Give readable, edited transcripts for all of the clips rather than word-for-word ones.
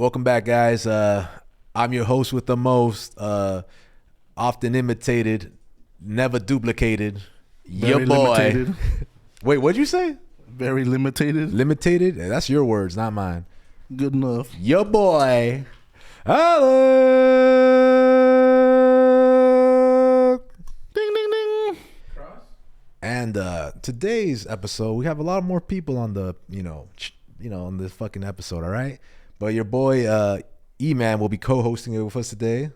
Welcome back, guys. I'm your host with the most, often imitated, never duplicated. Your boy. Limited. Wait, what'd you say? Very limited. Limited? That's your words, not mine. Good enough. Your boy, Alec. Ding, ding, ding. And today's episode, we have a lot more people on the, on this fucking episode, all right? But your boy, E-Man, will be co-hosting it with us today.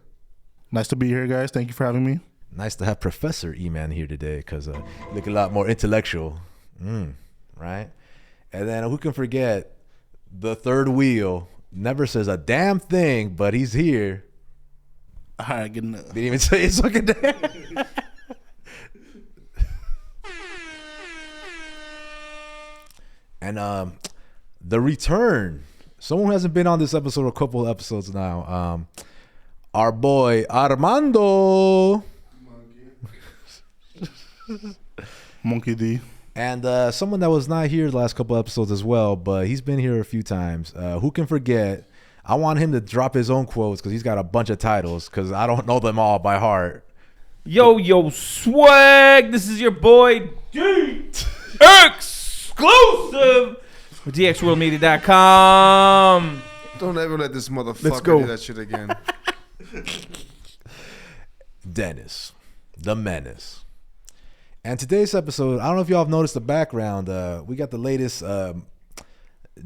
Nice to be here, guys. Thank you for having me. Nice to have Professor E-Man here today because you look a lot more intellectual, right? And then who can forget the third wheel? Never says a damn thing, but he's here. All right, good enough. Didn't even say his fucking name. And the return. Someone who hasn't been on this episode a couple of episodes now. Our boy Armando. Monkey D. And someone that was not here the last couple episodes as well, but he's been here a few times. Who can forget? I want him to drop his own quotes because he's got a bunch of titles because I don't know them all by heart. Yo, swag. This is your boy D. Exclusive. DXWorldMedia.com. Don't ever let this motherfucker do that shit again. Denis, the Menace. And today's episode, I don't know if y'all have noticed the background. We got the latest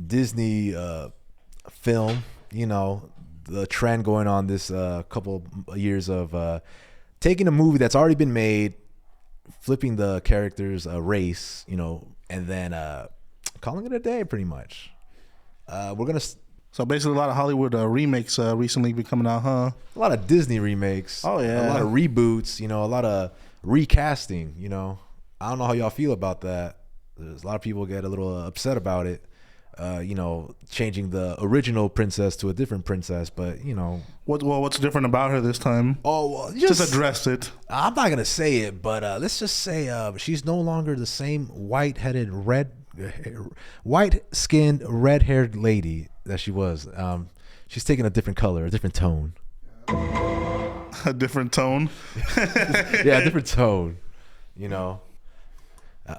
Disney film. You know, the trend going on this couple years of taking a movie that's already been made, flipping the characters' race, and then calling it a day, pretty much. We're gonna. So basically, a lot of Hollywood remakes recently been coming out, huh? A lot of Disney remakes. Oh yeah. A lot of reboots. A lot of recasting. I don't know how y'all feel about that. There's a lot of people get a little upset about it. Changing the original princess to a different princess, but What's different about her this time? Oh, well, just address it. I'm not gonna say it, but let's just say she's no longer the same white-skinned, red-haired lady that she was. She's taking a different color, a different tone. A different tone. Yeah, a different tone. And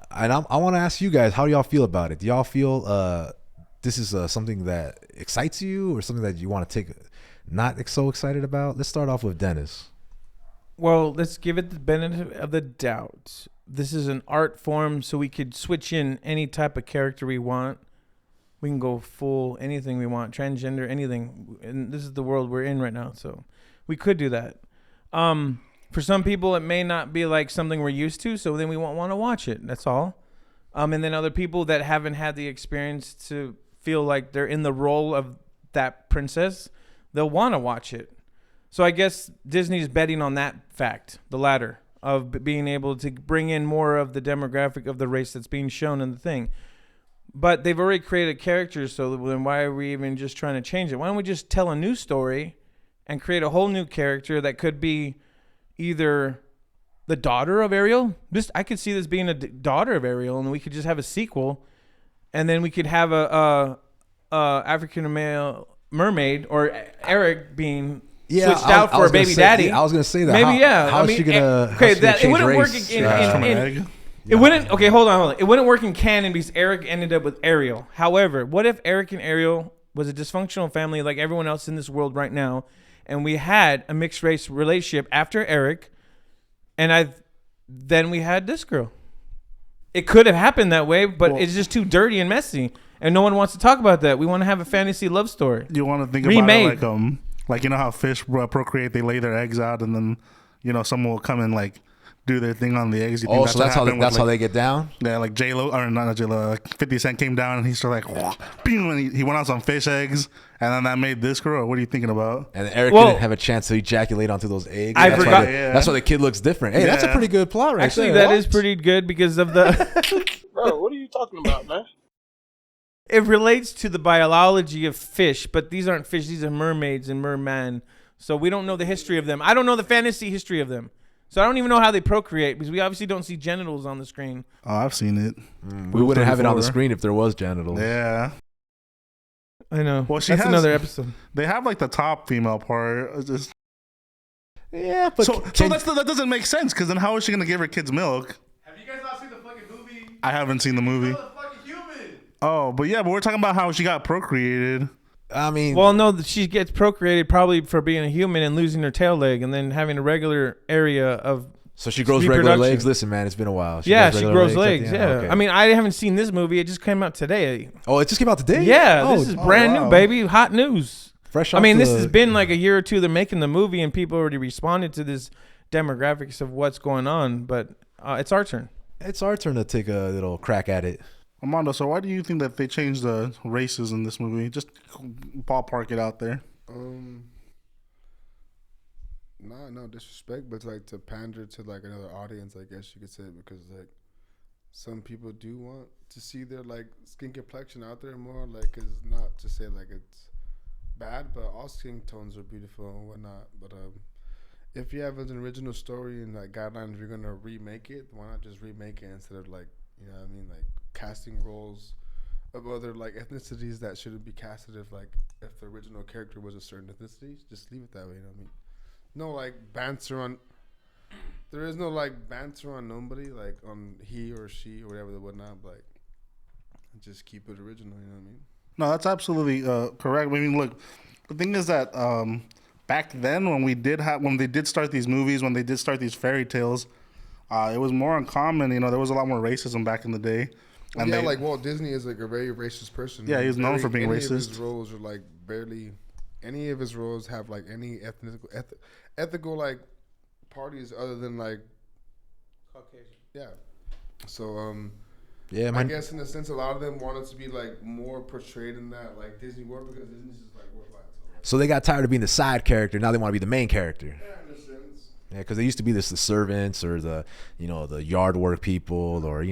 I want to ask you guys, how do y'all feel about it? Do y'all feel this is something that excites you, or something that you want to take not so excited about? Let's start off with Denis. Well, let's give it the benefit of the doubt. This is an art form, so we could switch in any type of character we want. We can go full anything we want, transgender, anything. And this is the world we're in right now, so we could do that. For some people, it may not be like something we're used to, so then we won't want to watch it. That's all. And then other people that haven't had the experience to feel like they're in the role of that princess, they'll want to watch it. So I guess Disney's betting on that fact, the latter, of being able to bring in more of the demographic of the race that's being shown in the thing. But they've already created characters, so then why are we even just trying to change it? Why don't we just tell a new story and create a whole new character that could be either the daughter of Ariel? I could see this being a daughter of Ariel, and we could just have a sequel, and then we could have a African male mermaid, or Eric being switched out for a baby daddy. Yeah, I was gonna say that. Maybe, yeah. How's she gonna? It wouldn't work From an egg. It wouldn't. Okay, hold on. It wouldn't work in canon because Eric ended up with Ariel. However, what if Eric and Ariel was a dysfunctional family like everyone else in this world right now, and we had a mixed race relationship after Eric, and then we had this girl? It could have happened that way, but it's just too dirty and messy, and no one wants to talk about that. We want to have a fantasy love story. You want to think remade. About it like how fish procreate, they lay their eggs out, and then someone will come and like do their thing on the eggs. So that's how they get down. Yeah, like J-Lo, or not J-Lo, like 50 Cent came down and he started like, and he went on some fish eggs, and then that made this girl. What are you thinking about? And Eric didn't have a chance to ejaculate onto those eggs. I forgot. That's why the kid looks different. Hey, that's a pretty good plot right Actually, there. that is pretty good because of the... Bro, what are you talking about, man? It relates to the biology of fish, but these aren't fish. These are mermaids and merman. So we don't know the history of them. I don't know the fantasy history of them. So I don't even know how they procreate because we obviously don't see genitals on the screen. Oh, I've seen it. We wouldn't have it on the screen if there was genitals. Yeah. I know. Well, That's another episode. They have like the top female part. It's just, Yeah, but so that doesn't make sense because then how is she gonna give her kids milk? Have you guys not seen the fucking movie? I haven't seen the movie. Fucking human. Oh, but we're talking about how she got procreated. I mean, Well, no, she gets procreated probably for being a human and losing her tail leg and then having a regular area of. so she grows regular legs. Listen, man, it's been a while. She grows regular legs. at the Yeah. end? Okay. I mean, I haven't seen this movie. It just came out today. Oh, it just came out today. Yeah, Oh, this is brand wow. new, baby. Hot news. fresh. I mean, off this the- has been like a year or two. They're making the movie, and people already responded to this demographics of what's going on. But it's our turn. It's our turn to take a little crack at it. Armando, so why do you think that they changed the races in this movie? Just ballpark it out there. No disrespect, but like to pander to like another audience, I guess you could say, because like some people do want to see their like skin complexion out there more. Like, it's not to say like it's bad, but all skin tones are beautiful and whatnot. But if you have an original story and like guidelines, if you're gonna remake it, why not just remake it instead of like, you know what I mean, like casting roles of other like ethnicities that shouldn't be casted if the original character was a certain ethnicity, just leave it that way, you know what I mean? No like banter on, there is no like banter on nobody, like on he or she or whatever the whatnot, but like just keep it original, you know what I mean? No, that's absolutely correct. I mean, look, the thing is that back then when they did start these movies, when they did start these fairy tales, it was more uncommon. You know, there was a lot more racism back in the day. And yeah, like Walt Disney is like a very racist person. Yeah, he's known for being any racist. Of his roles are like barely, any of his roles have like any ethical like parties other than like Caucasian. Yeah. So Yeah, I guess in a sense, a lot of them wanted to be like more portrayed in that like Disney world, because Disney's just like worldwide. So they got tired of being the side character. Now they want to be the main character. Yeah, in a sense. Yeah, because they used to be the servants or the yard work people, or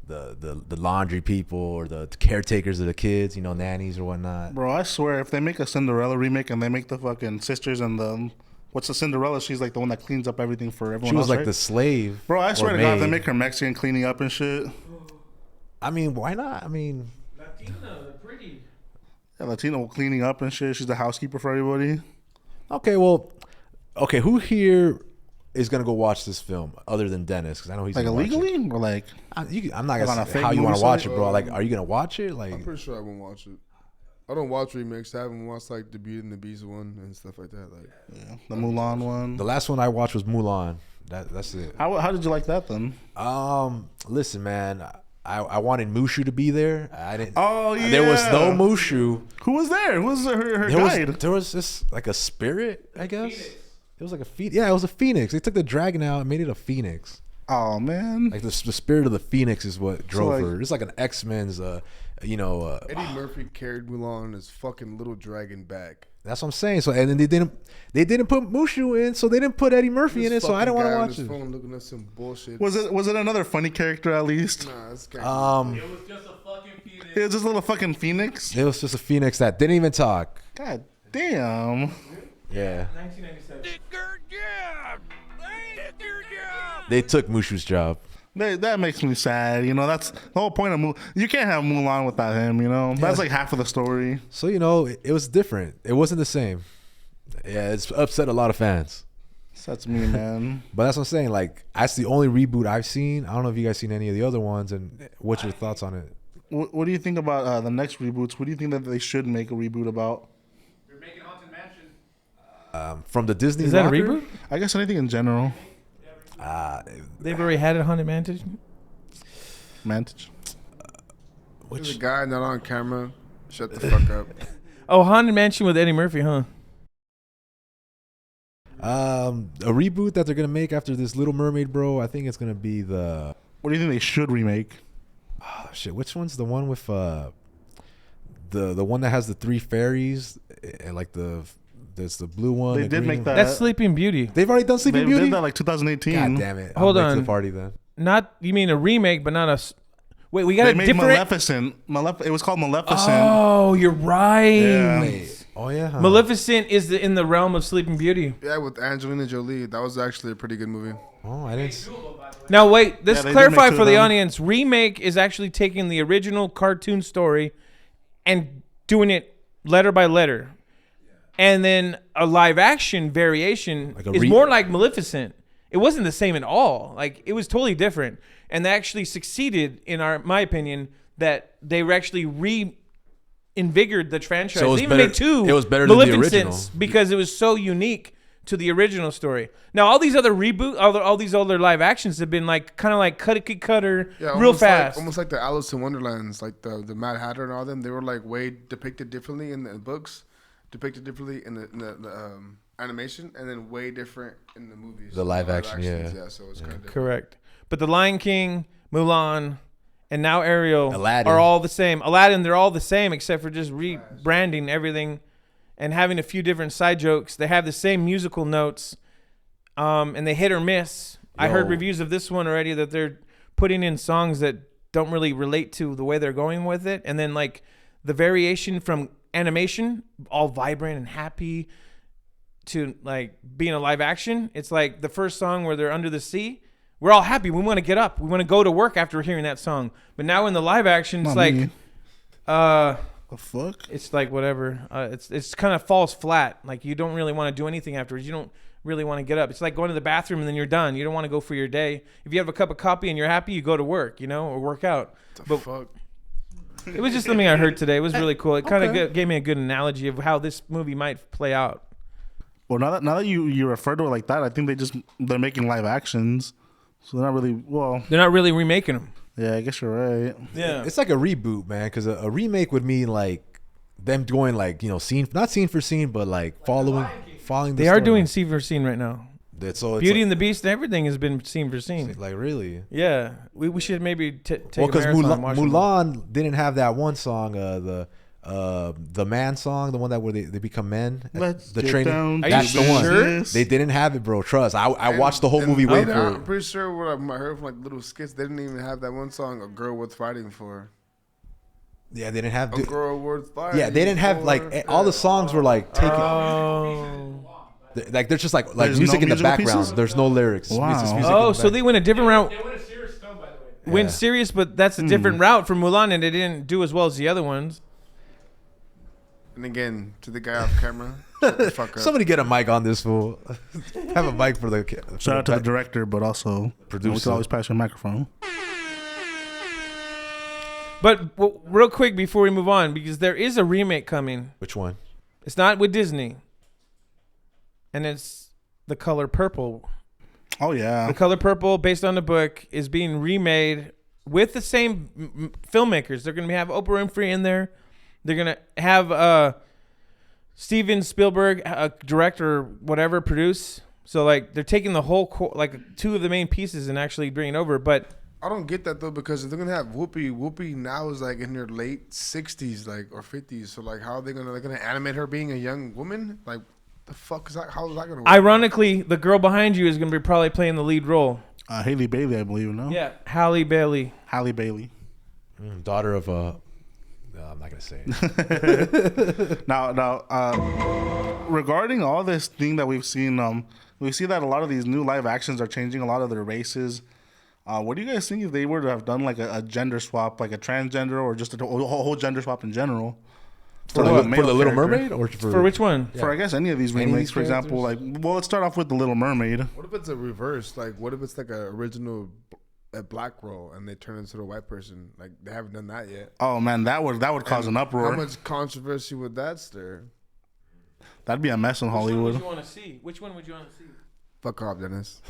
the laundry people, or the caretakers of the kids, nannies or whatnot. Bro, I swear, if they make a Cinderella remake and they make the fucking sisters and the what's the Cinderella? She's like the one that cleans up everything for everyone. She was else, like right? the slave. Bro, I swear to God, if they maid. make her Mexican cleaning up and shit. I mean, why not? I mean, Latina, they're pretty. Yeah, Latino cleaning up and shit. She's the housekeeper for everybody. okay, who here is gonna go watch this film other than Dennis? Because I know he's Like gonna watch illegally it. or like I'm not Like on gonna a say fake how you want to movie watch site? it, bro. Like, are you gonna watch it? Like, I'm pretty sure I won't watch it. I don't watch remakes. I haven't watched like the Beauty and the Beast one and stuff like that. Like, yeah, the Mulan one. the last one I watched was Mulan. That's it. How did you like that then? Listen, man, I wanted Mushu to be there. I didn't. Oh yeah, There was no Mushu. Who was there? Who was her There guide? was, there was just like a spirit, I guess. It was like a phoenix. Yeah, it was a phoenix. They took the dragon out and made it a phoenix. Oh man, Like the spirit of the phoenix is what drove like- her. It's like an X-Men's, Eddie Murphy carried Mulan on his fucking little dragon back. that's what I'm saying. So and then they didn't put Mushu in, so they didn't put Eddie Murphy in it. So I don't want to watch it. Phone looking at some bullshit. was it another funny character at least? Nah, it's It was just a fucking phoenix. It was just a little fucking phoenix. It was just a phoenix that didn't even talk. God damn. Yeah, 1997. they took Mushu's job. That makes me sad. You know, that's the whole point of Mulan. You can't have Mulan without him. You know, that's like half of the story. So it was different. It wasn't the same. Yeah, it's upset a lot of fans. That's me, man. But that's what I'm saying. Like, that's the only reboot I've seen. I don't know if you guys seen any of the other ones, and what's your thoughts on it? What do you think about the next reboots? What do you think that they should make a reboot about? You're making Haunted Mansion. From the Disney. Is that a locker? reboot? I guess anything in general. They've already had a Haunted Mansion. Mantage. There's a guy not on camera. Shut the fuck up. Oh, Haunted Mansion with Eddie Murphy, huh? A reboot that they're gonna make after this Little Mermaid, bro. I think it's gonna be the What do you think they should remake? shit. Which one's the one with the one that has the three fairies and like there's the blue one. They the did green make one. that. That's Sleeping Beauty. They've already done Sleeping They Beauty. did that like 2018. God damn it! Hold I'm late to on. the party then. Not, you mean a remake, but not a. Wait, we got They a made different. Maleficent. It was called Maleficent. Oh, you're right. Yeah. Wait. Oh yeah. Huh? Maleficent is in the realm of Sleeping Beauty. Yeah, with Angelina Jolie. That was actually a pretty good movie. Oh, I didn't. See. Now wait, let's Yeah, they did clarify make two for of the them. audience. Remake is actually taking the original cartoon story and doing it letter by letter. And then a live action variation Like a is more like Maleficent. It wasn't the same at all. Like, it was totally different. And they actually succeeded, in my opinion, that they were actually reinvigorated the franchise. So it was They even better- made 2 it was better than the Maleficents original. because it was so unique to the original story. Now, all these other all these other live actions have been like kind of like cookie cutter, real almost fast. almost like the Alice in Wonderlands, like the Mad Hatter and all them. They were like way depicted differently in the books, depicted differently in the animation, and then way different in the movies. The live action, actions, yeah. So it's kind of Correct. But The Lion King, Mulan, and now Ariel Aladdin. are all the same. Aladdin, they're all the same except for just rebranding everything and having a few different side jokes. They have the same musical notes, and they hit or miss. I heard Yo. reviews of this one already that they're putting in songs that don't really relate to the way they're going with it. And then like the variation from animation, all vibrant and happy, to like being a live action. It's like the first song where they're under the sea. We're all happy. We want to get up. We want to go to work after hearing that song. But now in the live action, it's Not like, me. uh, The fuck? it's like whatever. It's kind of falls flat. Like you don't really want to do anything afterwards. You don't really want to get up. It's like going to the bathroom and then you're done. You don't want to go for your day. If you have a cup of coffee and you're happy, you go to work, or work out. But fuck. it was just something I heard today. It was really cool. It kind of Okay. gave me a good analogy of how this movie might play out. Well, now that you refer to it like that, I think they're making live actions, so they're not really. Well, They're not really remaking them. yeah, I guess you're right. Yeah. It's like a reboot, man, because a remake would mean like them going like not scene for scene, but like following the They are story. doing scene for scene right now. So it's Beauty like, and the Beast and everything has been scene for scene. like really. Yeah. We should maybe take Well, a because marathon and watch them. Mulan didn't have that one song, the man song, the one that where they become men. Let's the get training. down Are That's you the one. sure? They didn't have it, bro. Trust. I watched the whole movie And waiting for I'm it. pretty sure what I heard from like little skits, they didn't even have that one song, "A Girl Worth Fighting For." Yeah, they didn't have. A girl worth fighting. Yeah, they didn't have for. like all the songs were like taken. Oh. Like they're just like There's music no in the musical background. pieces? There's no lyrics. Wow. It's just music in Oh, the so they went a different route. They went a serious tone, by the way. Went Yeah. serious, but that's a different route from Mulan, and they didn't do as well as the other ones. And again, to the guy off camera, shut the fuck up. Somebody get a mic on this fool. Have a mic for the Shout out to the director, but also Producer. We can always pass your microphone. But real quick before we move on, because there is a remake coming. Which one? It's not with Disney, and it's The Color Purple. Oh yeah, The Color Purple, based on the book, is being remade with the same filmmakers. They're going to have Oprah Winfrey in there. They're going to have Steven Spielberg, director, whatever, produce. So like they're taking the whole like 2 of the main pieces and actually bringing it over. But I don't get that though, because if they're gonna have Whoopi now is like in her late 60s, like, or 50s. So like, how are they're gonna animate her being a young woman? Like, the fuck is that? How is that gonna work? ironically, the girl behind you is going to be probably playing the lead role. Haley Bailey, I believe. No, Yeah, Halle Bailey. Halle Bailey. Daughter of a. No, I'm not gonna say it. Now, regarding all this thing that we've seen, we see that a lot of these new live actions are changing a lot of their races. What do you guys think if they were to have done like a gender swap, like a transgender, or just a whole gender swap in general? For like a the male Little character? Mermaid or For which one? For I guess any of these Any of remakes, these for example, like, well, let's start off with the Little Mermaid. What if it's a reverse? Like, what if it's like a original a black role and they turn into a white person? Like, they haven't done that yet. Oh man, that would cause an uproar. How much controversy would that stir? That'd be a mess in Hollywood. want to see? Which one would you want to see? Fuck off, Dennis.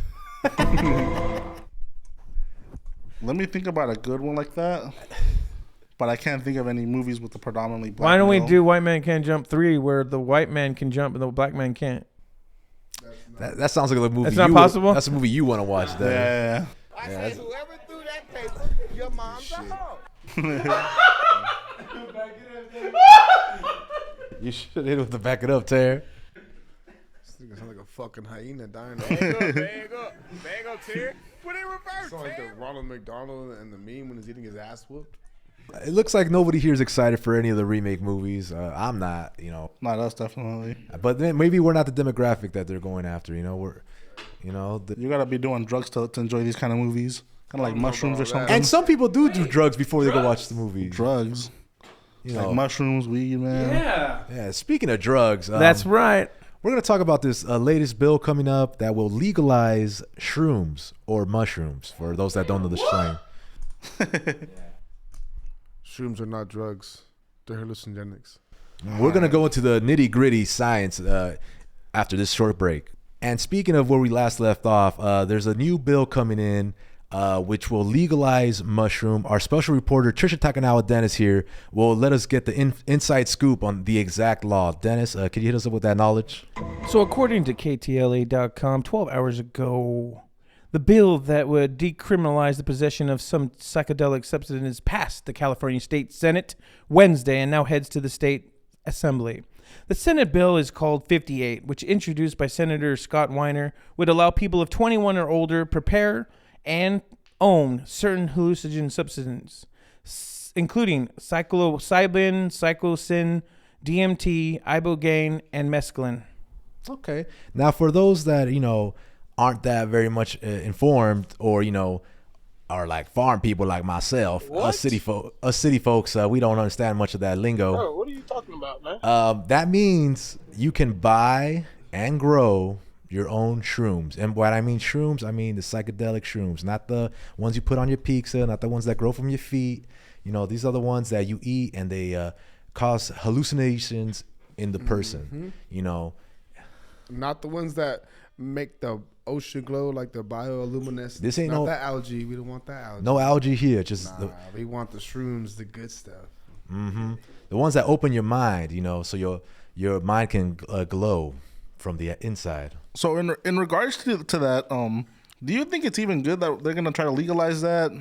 Let me think about a good one like that. But I can't think of any movies with the predominantly black. Why don't we male. do White Man Can't Jump 3, where the white man can jump and the black man can't? That sounds like a movie. That's not possible? That's a movie you want to watch. Yeah, Then. yeah, I Yeah, said, whoever threw that paper, your mom's a hoe. You should hit it with the back it up, Ter. This nigga sound like a fucking hyena dying. Bag up, Terry. Put it in reverse, Sound like the Terry. Ronald McDonald and the meme when he's eating his ass whooped. It looks like nobody here is excited for any of the remake movies. I'm not, Not us, definitely. But then maybe we're not the demographic that they're going after. We're, You gotta be doing drugs to enjoy these kind of movies. Kind of like mushrooms or about that. something. and some people do drugs before they go watch the movie. Drugs. You Like know, mushrooms, weed, man. yeah. Speaking of drugs, That's right. we're gonna talk about this latest bill coming up that will legalize shrooms or mushrooms. For those that don't know the slang, Shrooms are not drugs; they're hallucinogenics. we're gonna go into the nitty gritty science after this short break. And speaking of where we last left off, there's a new bill coming in which will legalize mushroom. Our special reporter, Trisha Takanawa Dennis here, will let us get the inside scoop on the exact law. Dennis, can you hit us up with that knowledge? So according to KTLA.com, 12 hours ago, the bill that would decriminalize the possession of some psychedelic substances passed the California State Senate Wednesday and now heads to the state assembly. The Senate bill is called 58, which introduced by Senator Scott Weiner, would allow people of 21 or older prepare and own certain hallucinogen substances, including psilocybin, psilocin, DMT, ibogaine, and mescaline. Okay. Now, for those that, aren't that very much informed or, are like farm people like myself, us city folks, we don't understand much of that lingo. Bro, what are you talking about, man? That means you can buy and grow your own shrooms. And what I mean shrooms, I mean the psychedelic shrooms, not the ones you put on your pizza, not the ones that grow from your feet. These are the ones that you eat and they cause hallucinations in the person, Not the ones that make the ocean glow like the bioluminescence. This ain't not no- that algae. We don't want that algae. No algae here, just We want the shrooms, the good stuff. the ones that open your mind, so your mind can glow from the inside. So in regards to that, do you think it's even good that they're gonna try to legalize that?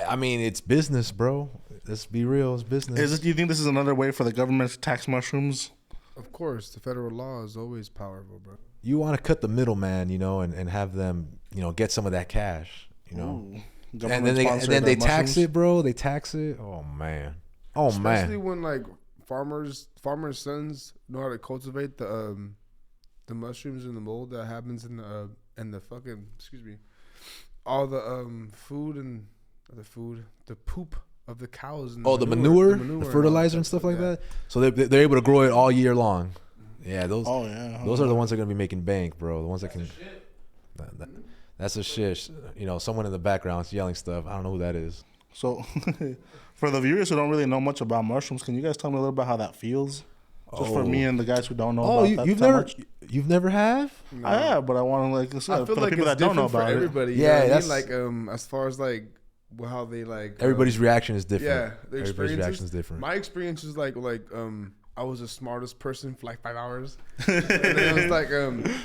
I mean, it's business, bro. Let's be real, it's business. Do you think this is another way for the government to tax mushrooms? Of course, the federal law is always powerful, bro. You want to cut the middleman, and have them, get some of that cash, Ooh, and government then sponsored, they tax mushrooms? it, bro. They tax it. Oh man. Especially when like farmers' sons know how to cultivate the mushrooms and the mold that happens in the fucking all the food and the poop of the cows and the manure, and the all fertilizer and stuff like that. So they're able to grow it all year long. Yeah, those. Oh yeah, Those are the ones that are gonna be making bank, bro. The ones that can. That's a shit. Someone in the background is yelling stuff. I don't know who that is. So, for the viewers who don't really know much about mushrooms, can you guys tell me a little bit how that feels? Just for me and the guys who don't know about that. You've never have? I have, but I want to like I for feel the like people it's that don't know different for about it. everybody. Yeah, you know what I that's- mean? Like as far as like how they like Everybody's reaction is different. yeah, the Everybody's experiences. reaction is different. My experience is like I was the smartest person for like 5 hours. And then it was like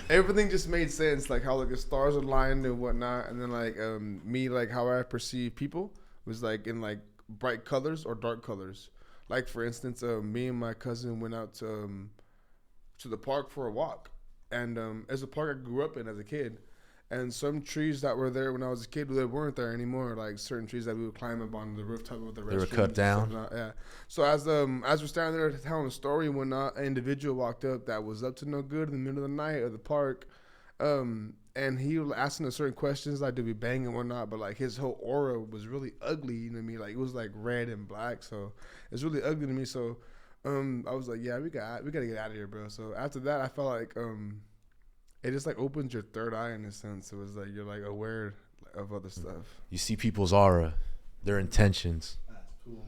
everything just made sense, like how like the stars aligned and whatnot, and then like me like how I perceive people was like in like bright colors or dark colors. Like for instance, me and my cousin went out to the park for a walk, and it's a park I grew up in as a kid. And some trees that were there when I was a kid, they weren't there anymore. Like certain trees that we would climb up on the rooftop of the restrooms. They were cut down? and stuff. Yeah. So as we're standing there telling a story, when an individual walked up that was up to no good in the middle of the night at the park, and he was asking us certain questions like, did we bang and whatnot? But like his whole aura was really ugly. You know what I mean? Like it was like red and black, so it's really ugly to me. So I was like, yeah, we gotta get out of here, bro. So after that, I felt like it just like opens your third eye in a sense. It was like you're like aware of other stuff. You see people's aura, their intentions. That's cool,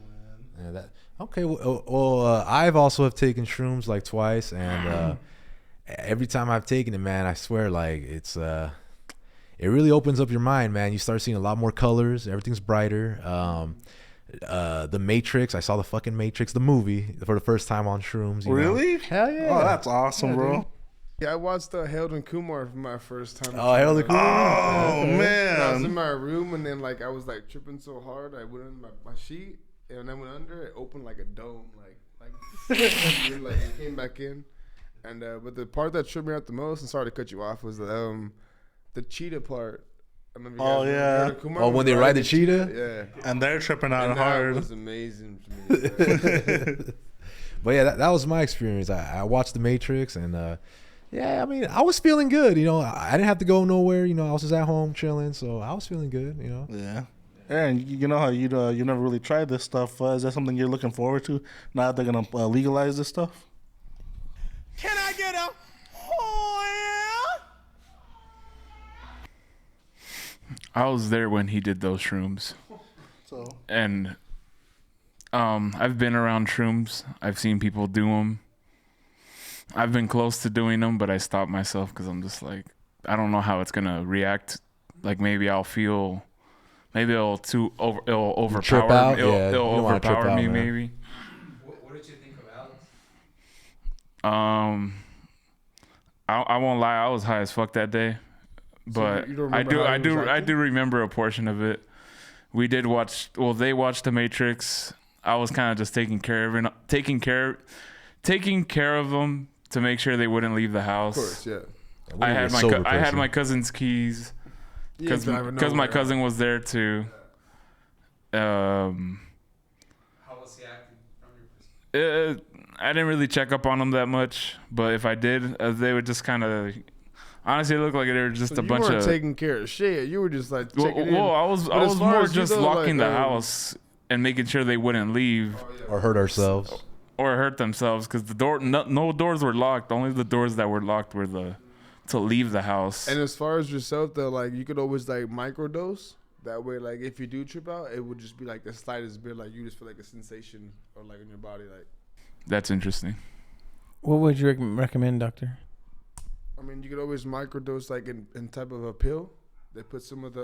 man. Yeah, okay. Well, I've also have taken shrooms like twice, and every time I've taken it, man, I swear, like it really opens up your mind, man. You start seeing a lot more colors. Everything's brighter. The Matrix. I saw the fucking Matrix, the movie, for the first time on shrooms. You know? Really? Hell yeah. Oh, that's awesome, bro. Yeah, I watched Harold and Kumar for my first time. Oh, Harold and Kumar? Oh I was in man. my room, and then like I was like tripping so hard, I went in my sheet, and I went under. It opened like a dome, like and then, like it came back in. And but the part that tripped me out the most, and sorry to cut you off, was the cheetah part. I don't know if you Oh, guys remember yeah. Harold and Kumar Oh, was when they ride riding the cheetah? Yeah, And they're tripping out and hard. that was amazing to me. But yeah, that was my experience. I watched The Matrix, and yeah, I mean, I was feeling good. I didn't have to go nowhere. I was just at home chilling, so I was feeling good. Yeah. Aaron, you know how you never really tried this stuff. Is that something you're looking forward to? Now that they're gonna legalize this stuff. Can I get a oh I was there when he did those shrooms, So and I've been around shrooms. I've seen people do them. I've been close to doing them, but I stopped myself because I'm just like, I don't know how it's gonna react. Like maybe it'll overpower Trip out? me. Yeah, you It'll don't wanna trip overpower out, me man. maybe. What did you think of Alex? I won't lie, I was high as fuck that day, but you don't I remember how he was I acting? do remember a portion of it. We did watch. Well, they watched The Matrix. I was kind of just taking care of them to make sure they wouldn't leave the house. Of course, yeah. I had my sober I had person. my cousin's keys because my cousin was there too. How was he acting from your perspective? I didn't really check up on them that much, but if I did, they would just kind of. Honestly, it looked like they were just So a bunch you weren't of. taking care of shit. You were just like checking in. Well, I was But as far more as you just though, locking like, the house and making sure they wouldn't leave Or hurt ourselves. or hurt themselves because the door, no doors were locked. Only the doors that were locked were to leave the house. And as far as yourself, though, like you could always like microdose. That way, like if you do trip out, it would just be like the slightest bit, like you just feel like a sensation or like in your body, like. That's interesting. What would you recommend, doctor? I mean, you could always microdose like in type of a pill. They put some of the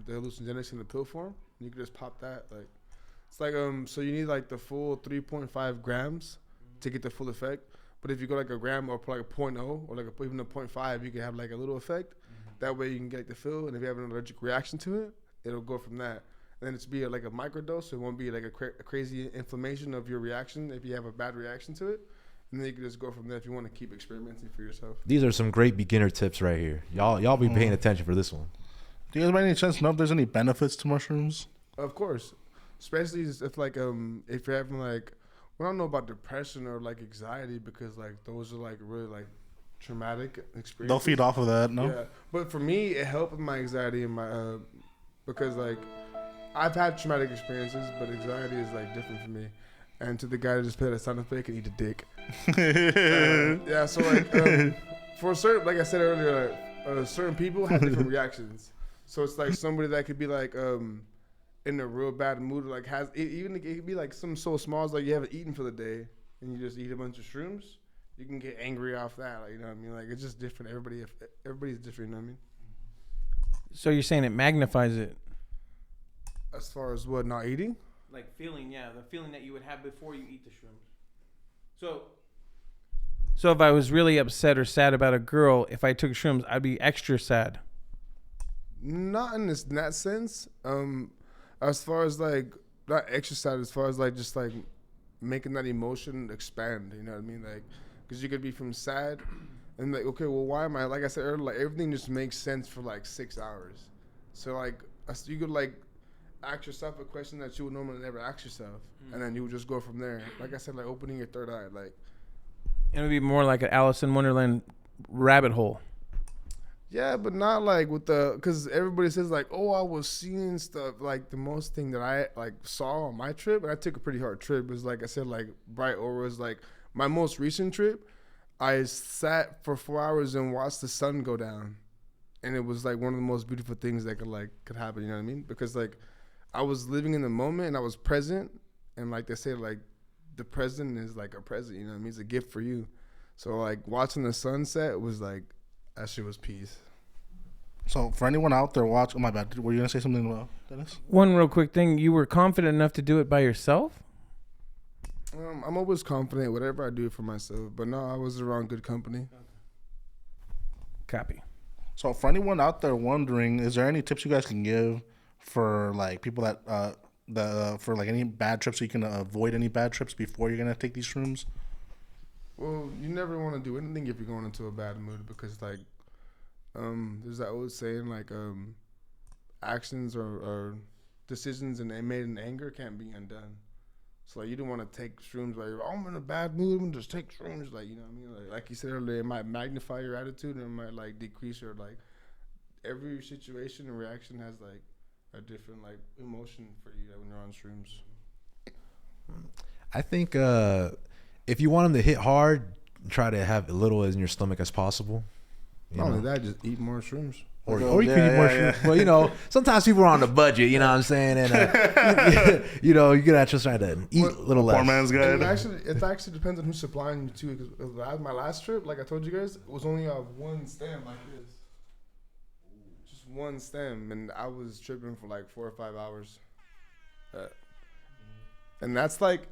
hallucinogenics in the pill form. And you could just pop that. Like it's like so you need like the full 3.5 grams to get the full effect. But if you go like a gram or like a 0.0 or like even a 0.5, you can have like a little effect. That way you can get like the feel, and if you have an allergic reaction to it, it'll go from that. And then it's be like a microdose, so it won't be like a crazy inflammation of your reaction if you have a bad reaction to it. And then you can just go from there if you want to keep experimenting for yourself. These are some great beginner tips right here. Y'all be paying attention for this one. do you guys by any chance know if there's any benefits to mushrooms? Of course, especially if like if you're having like, we don't know about depression or like anxiety because like those are like really like traumatic experiences. They'll feed off of that, no? Yeah, but for me, it helped with my anxiety and my because like I've had traumatic experiences, but anxiety is like different for me. And to the guy that just played a sound effect and eat a dick. Yeah, so like for certain, like I said earlier, certain people have different reactions. So it's like somebody that could be like in a real bad mood, like has even it could be like something so small as like you haven't eaten for the day and you just eat a bunch of shrooms. You can get angry off that, like, you know what I mean? Like it's just different. Everybody's different, you know what I mean? So you're saying it magnifies it? As far as what, not eating? Like feeling, yeah, the feeling that you would have before you eat the shrooms. So if I was really upset or sad about a girl, if I took shrooms, I'd be extra sad. Not in that sense. As far as like not exercise, as far as like just like making that emotion expand. You know what I mean? Like, because you could be from sad and like, okay, well, why am I? Like I said earlier, like everything just makes sense for like 6 hours. So like you could like ask yourself a question that you would normally never ask yourself, and then you would just go from there. Like I said, like opening your third eye, like. It would be more like an Alice in Wonderland rabbit hole. Yeah, but not like with because everybody says like, oh, I was seeing stuff. Like the most thing that I like saw on my trip, and I took a pretty hard trip, was like I said, like bright auras. Like my most recent trip, I sat for 4 hours and watched the sun go down, and it was like one of the most beautiful things that could happen. You know what I mean? Because like I was living in the moment and I was present, and like they say, like the present is like a present. You know what I mean? It's a gift for you. So like watching the sunset was like. That shit was peace. So for anyone out there watching, oh my bad, were you gonna say something about Dennis? One real quick thing: you were confident enough to do it by yourself? I'm always confident whatever I do for myself, but no, I was around good company. Copy. So for anyone out there wondering, is there any tips you guys can give for like people that for like any bad trips, so you can avoid any bad trips before you're gonna take these shrooms? Well, you never want to do anything if you're going into a bad mood because, like, there's that old saying, like, actions or decisions made in anger can't be undone. So, like, you don't want to take shrooms like, oh, I'm in a bad mood, I'm going to just take shrooms. Like, you know what I mean? Like you said earlier, it might magnify your attitude and it might, like, decrease your, like, every situation and reaction has, like, a different like emotion for you when you're on shrooms. I think if you want them to hit hard, try to have as little in your stomach as possible. Not only that, just eat more shrooms. Or you could eat more shrooms. Well, you know, sometimes people are on a budget, you know what I'm saying? And, you know, you gotta just try to eat a little less. Poor man's guide. It actually depends on who's supplying you too. Because my last trip, like I told you guys, it was only one stem like this. Just one stem. And I was tripping for like 4 or 5 hours. And that's like,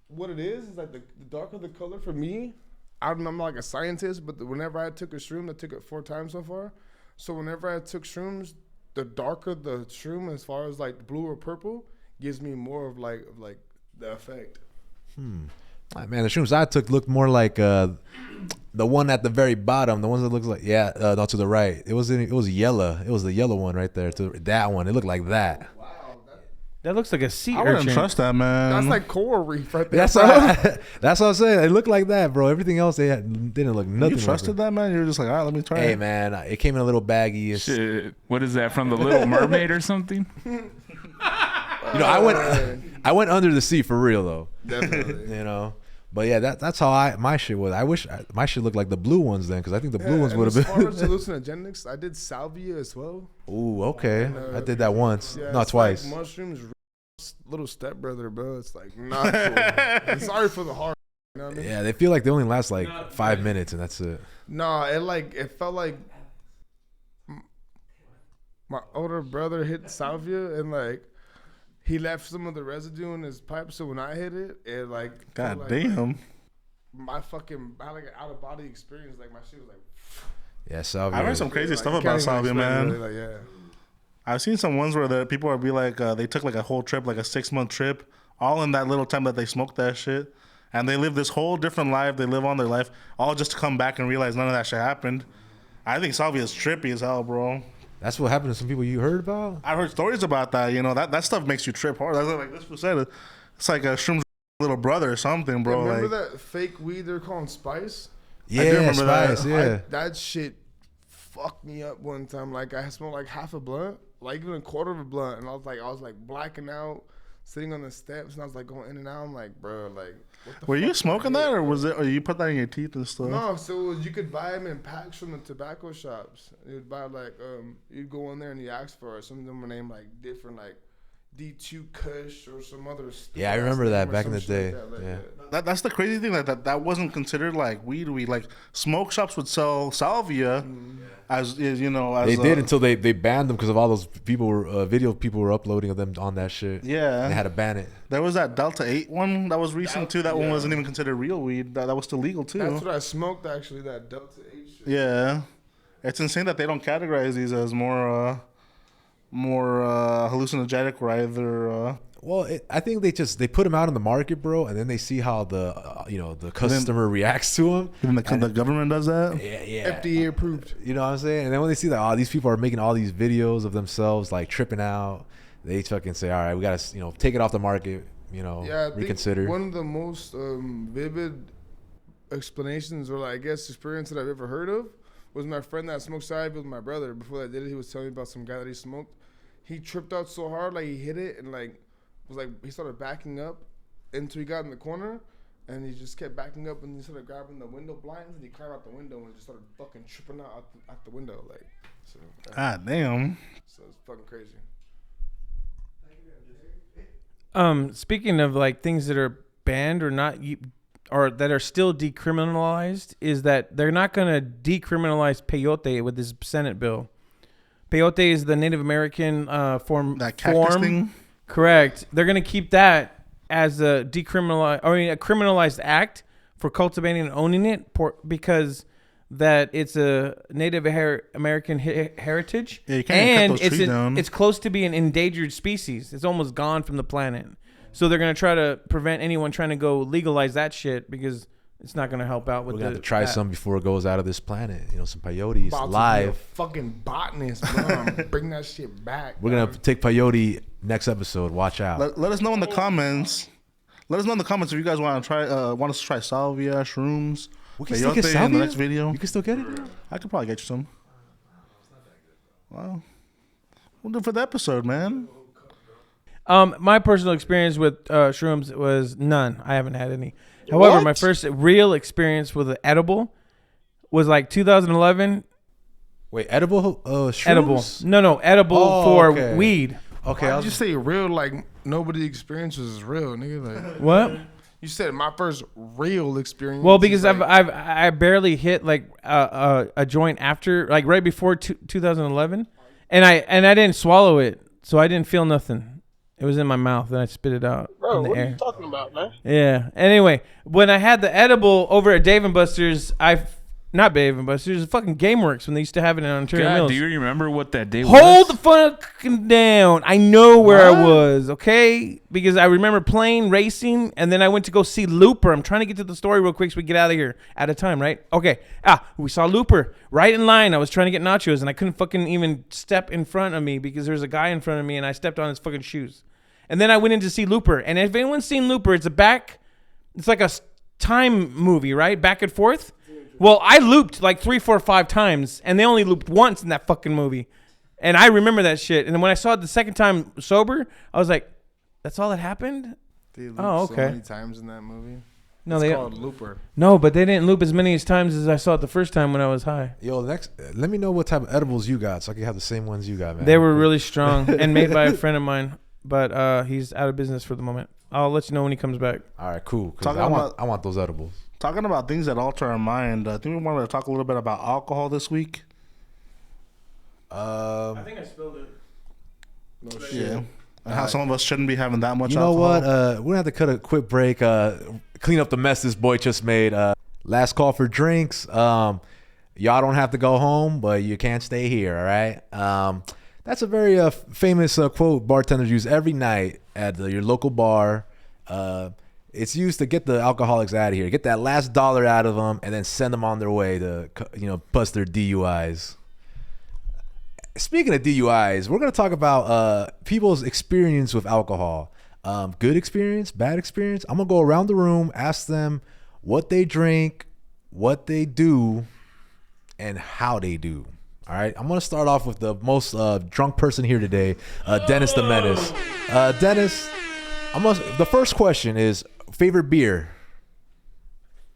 what it is like the darker the color for me, I'm not like a scientist, but whenever I took a shroom, I took it 4 times so far. So whenever I took shrooms, the darker the shroom, as far as like blue or purple, gives me more of like the effect. Man, the shrooms I took looked more like the one at the very bottom, the ones that looks like no, to the right. It was yellow. It was the yellow one right there. To that one, it looked like that. That looks like a sea I wouldn't urchin. trust that, man. That's like coral reef right there. That's what I'm saying. It looked like that, bro. Everything else didn't look nothing. You trusted that, man? You were just like, all right, let me try Hey, it. man, it came in a little baggy. Shit. What is that, from The Little Mermaid or something? You know, I went under the sea for real though. Definitely. You know, but yeah, that's how my shit was. I wish my shit looked like the blue ones then, because I think the blue ones would have As far been. as hallucinogenics, I did salvia as well. Ooh, okay. And, I did that once, Yeah, not it's twice. Like mushrooms, little stepbrother, bro. It's like not cool. I'm sorry for the heart. You know what I mean? Yeah, they feel like they only last like 5 minutes and that's it. Nah, it felt like my older brother hit salvia and like he left some of the residue in his pipe. So when I hit it, it like God felt damn. I had like an out of body experience. Like my shit was like. Yeah, salvia. I heard some crazy like, stuff you about can't even salvia, explain it, man. really, like, yeah. I've seen some ones where the people would be like, they took like a whole trip, like a 6-month trip, all in that little time that they smoked that shit. And they live this whole different life. They live on their life, all just to come back and realize none of that shit happened. I think salvia is trippy as hell, bro. That's what happened to some people you heard about? I've heard stories about that. You know, that stuff makes you trip hard. That's like this was said. It's like a shroom's little brother or something, bro. Yeah, remember like, that fake weed they're calling Spice? Yeah, do remember that. Spice, yeah. That shit fucked me up one time. Like I smoked like half a blunt, like even a quarter of a blunt, and I was like blacking out, sitting on the steps, and I was like going in and out. I'm like, bro, like, what the were you fuck smoking did I that, hit? or was it? Or you put that in your teeth and stuff? No, so you could buy them in packs from the tobacco shops. You'd buy like you'd go in there and you ask for it. Some of them were named like different, like D2 Kush or some other stuff. Yeah, I remember that back in the day. Yeah. That's the crazy thing, that wasn't considered like weed. Like smoke shops would sell salvia as you know. As They did until they banned them because of all those video people were uploading of them on that shit. Yeah, they had to ban it. There was that Delta 8 one that was recent too. That one wasn't even considered real weed. That was still legal too. That's what I smoked actually. That Delta 8 shit. Yeah, it's insane that they don't categorize these as more hallucinogenic or either. Well, I think they put them out on the market, bro, and then they see how the customer reacts to them. Even the government does that. Yeah. FDA approved. You know what I'm saying? And then when they see that these people are making all these videos of themselves like tripping out, they fucking say, all right, we gotta take it off the market. I reconsider. think one of the most vivid explanations or I guess experience that I've ever heard of was my friend that smoked salvia with my brother. Before I did it, he was telling me about some guy that he smoked. He tripped out so hard, like he hit it and he started backing up until he got in the corner, and he just kept backing up and he started grabbing the window blinds and he climbed out the window and just started fucking tripping out the window, like. So, God damn. So it's fucking crazy. Speaking of like things that are banned or not, or that are still decriminalized, is that they're not going to decriminalize peyote with this Senate bill. Peyote is the Native American form. That cactus thing? Correct. They're going to keep that as a criminalized act for cultivating and owning it because that it's a Native American heritage. Yeah, you can't cut those trees down. It's close to being an endangered species. It's almost gone from the planet. So they're going to try to prevent anyone trying to go legalize that shit because it's not going to help out with We're going to have to try some before it goes out of this planet. Some peyotes About live. to be a fucking botanist, bro. Bring that shit back. We're going to take peyote next episode. Watch out. Let us know in the comments. Let us know in the comments if you guys want us to try salvia, shrooms. We can still get salvia in the next video. You can still get it? I could probably get you some. Well, We're good for the episode, man. My personal experience with shrooms was none. I haven't had any. However, What? my first real experience with an edible was like 2011. Wait, edible shrooms? Edible. No, edible Oh, for okay. weed. Okay, Why I did you was, say real? Like nobody experiences is real, nigga. Like What? you said, my first real experience. Well, because is like, I barely hit like a joint after, like right before 2011, and I didn't swallow it, so I didn't feel nothing. It was in my mouth, and I spit it out Bro, in the what are air. you talking about, man? Yeah. Anyway, when I had the edible over at Dave and Buster's, not Dave and Buster's, fucking GameWorks when they used to have it in Ontario God, Mills. do you remember what that day was? Hold the fucking down. I know where I was, okay? Because I remember playing, racing, and then I went to go see Looper. I'm trying to get to the story real quick so we get out of here. Out of time, right? Okay. We saw Looper right in line. I was trying to get nachos, and I couldn't fucking even step in front of me because there was a guy in front of me, and I stepped on his fucking shoes. And then I went in to see Looper. And if anyone's seen Looper, it's like a time movie, right? Back and forth. Well, I looped like 3, 4, 5 times, and they only looped once in that fucking movie. And I remember that shit. And then when I saw it the second time sober, I was like, that's all that happened? they looped okay. so many times in that movie. No, It's they called Looper. No, but they didn't loop as many times as I saw it the first time when I was high. yo, next, let me know what type of edibles you got so I can have the same ones you got, man. They were really strong and made by a friend of mine, but he's out of business for the moment. I'll let you know when he comes back. All right, cool. 'Cause Talking I want those edibles. Talking about things that alter our mind, I think we wanted to talk a little bit about alcohol this week. think I spilled it. No shit. Yeah. And how some of us shouldn't be having that much You know alcohol. what? We're gonna have to cut a quick break. Clean up the mess this boy just made. Last call for drinks. Y'all don't have to go home, but you can't stay here. All right. That's a very famous quote bartenders use every night at your local bar. It's used to get the alcoholics out of here, get that last dollar out of them, and then send them on their way to bust their DUIs. Speaking of DUIs, we're going to talk about people's experience with alcohol. Good experience, bad experience. I'm going to go around the room, ask them what they drink, what they do, and how they do. All right, I'm going to start off with the most drunk person here today, Dennis the Menace. Dennis, the first question is favorite beer.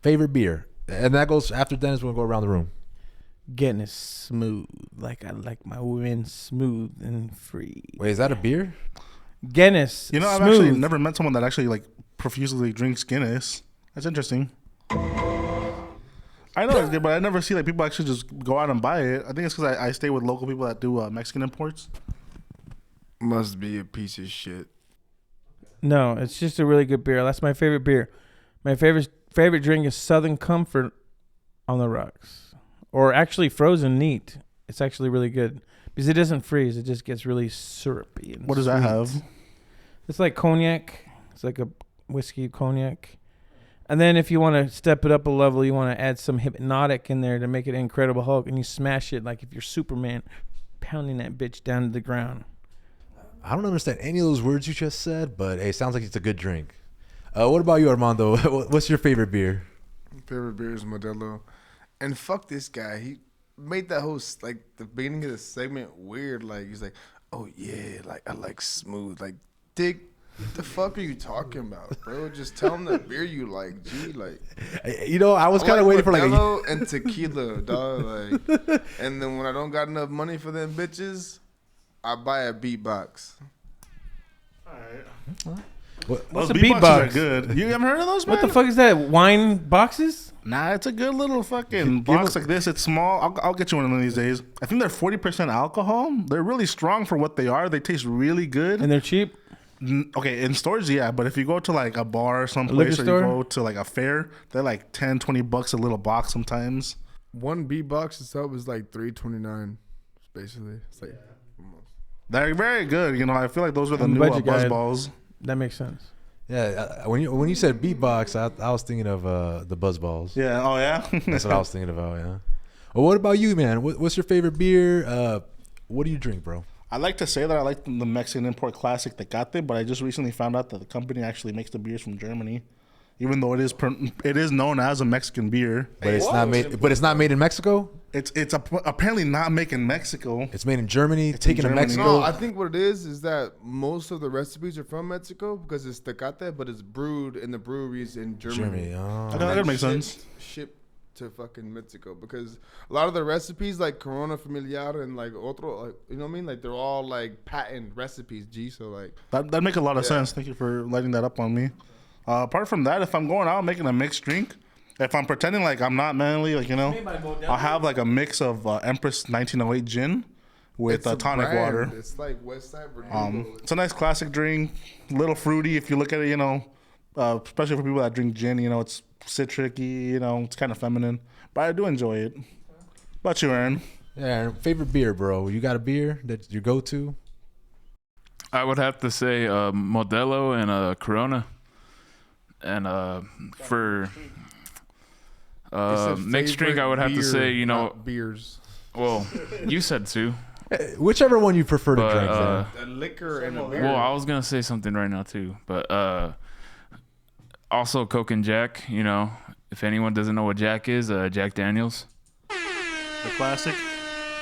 Favorite beer. And that goes after Dennis, we're going to go around the room. Guinness smooth, like I like my women smooth and free. Wait, is that a beer? Guinness, You know, I've smooth. actually never met someone that actually like profusely drinks Guinness. That's interesting. I know it's good, but I never see like people actually just go out and buy it. I think it's because I stay with local people that do Mexican imports. Must be a piece of shit. No, it's just a really good beer. That's my favorite beer. My favorite drink is Southern Comfort on the rocks, or actually frozen neat. It's actually really good because it doesn't freeze. It just gets really syrupy. And What does that sweet. have? It's like cognac. It's like a whiskey cognac. And then if you want to step it up a level, you want to add some Hypnotic in there to make it Incredible Hulk, and you smash it like if you're Superman, pounding that bitch down to the ground. I don't understand any of those words you just said, but hey, it sounds like it's a good drink. What about you, Armando? What's your favorite beer? Favorite beer is Modelo. And fuck this guy. He made that whole, like, the beginning of the segment weird. Like, he's like, oh, yeah, like, I like smooth. Like, Dick, what the fuck are you talking about, bro? Just tell him the beer you like, G. Like, I was kind of waiting for like Modelo and tequila, dog. Like, and then when I don't got enough money for them bitches, I buy a beatbox. What's Those a beatboxes beatbox? are good. You haven't heard of those, man? What the fuck is that? Wine boxes? Nah, it's a good little fucking box like this. It's small. I'll get you one of these days. I think they're 40% alcohol. They're really strong for what they are. They taste really good. And they're cheap? Okay, in stores, yeah, but if you go to like a bar or liquor someplace, or store? you go to like a fair, they're like $10-$20 a little box sometimes. One beatbox itself is like $3.29, basically. It's like They're very good. You know, I feel like those were the I'm new budget guy. buzz balls. That makes sense. yeah. When you said beatbox, I was thinking of the buzz balls. Yeah. Oh yeah. That's what I was thinking about. Yeah. Well, what about you, man? What's your favorite beer? What do you drink, bro? I like to say that I like the Mexican import classic Tecate, but I just recently found out that the company actually makes the beers from Germany, even though it is known as a Mexican beer. But it's not made. But it's not made in Mexico. It's apparently not made in Mexico. It's made in Germany, taken to Germany. Mexico. No, I think what it is that most of the recipes are from Mexico because it's tecate, but it's brewed in the breweries in Germany. Oh. Okay, that makes sense. Shipped to fucking Mexico because a lot of the recipes like Corona Familiar and like otro, like, you know what I mean? Like they're all like patent recipes, G. So like That make a lot of sense. Thank you for lighting that up on me. Apart from that, if I'm going out making a mixed drink, if I'm pretending like I'm not manly, like, you know, I'll have like a mix of Empress 1908 gin with it's a tonic brand. water. It's like Westside Verdugo. It's a nice classic drink, a little fruity if you look at it, you know, especially for people that drink gin, you know, it's citric-y, you know, it's kind of feminine, but I do enjoy it. But you, Aaron? Yeah, favorite beer, bro. You got a beer that you go to? I would have to say Modelo and Corona. And for mixed drink, I would have to say, you know, beers. Well, you said two. Whichever one you prefer to But, drink. Then. A liquor and a beer. Well, I was gonna say something right now too, but also Coke and Jack. You know, if anyone doesn't know what Jack is, Jack Daniels, The classic?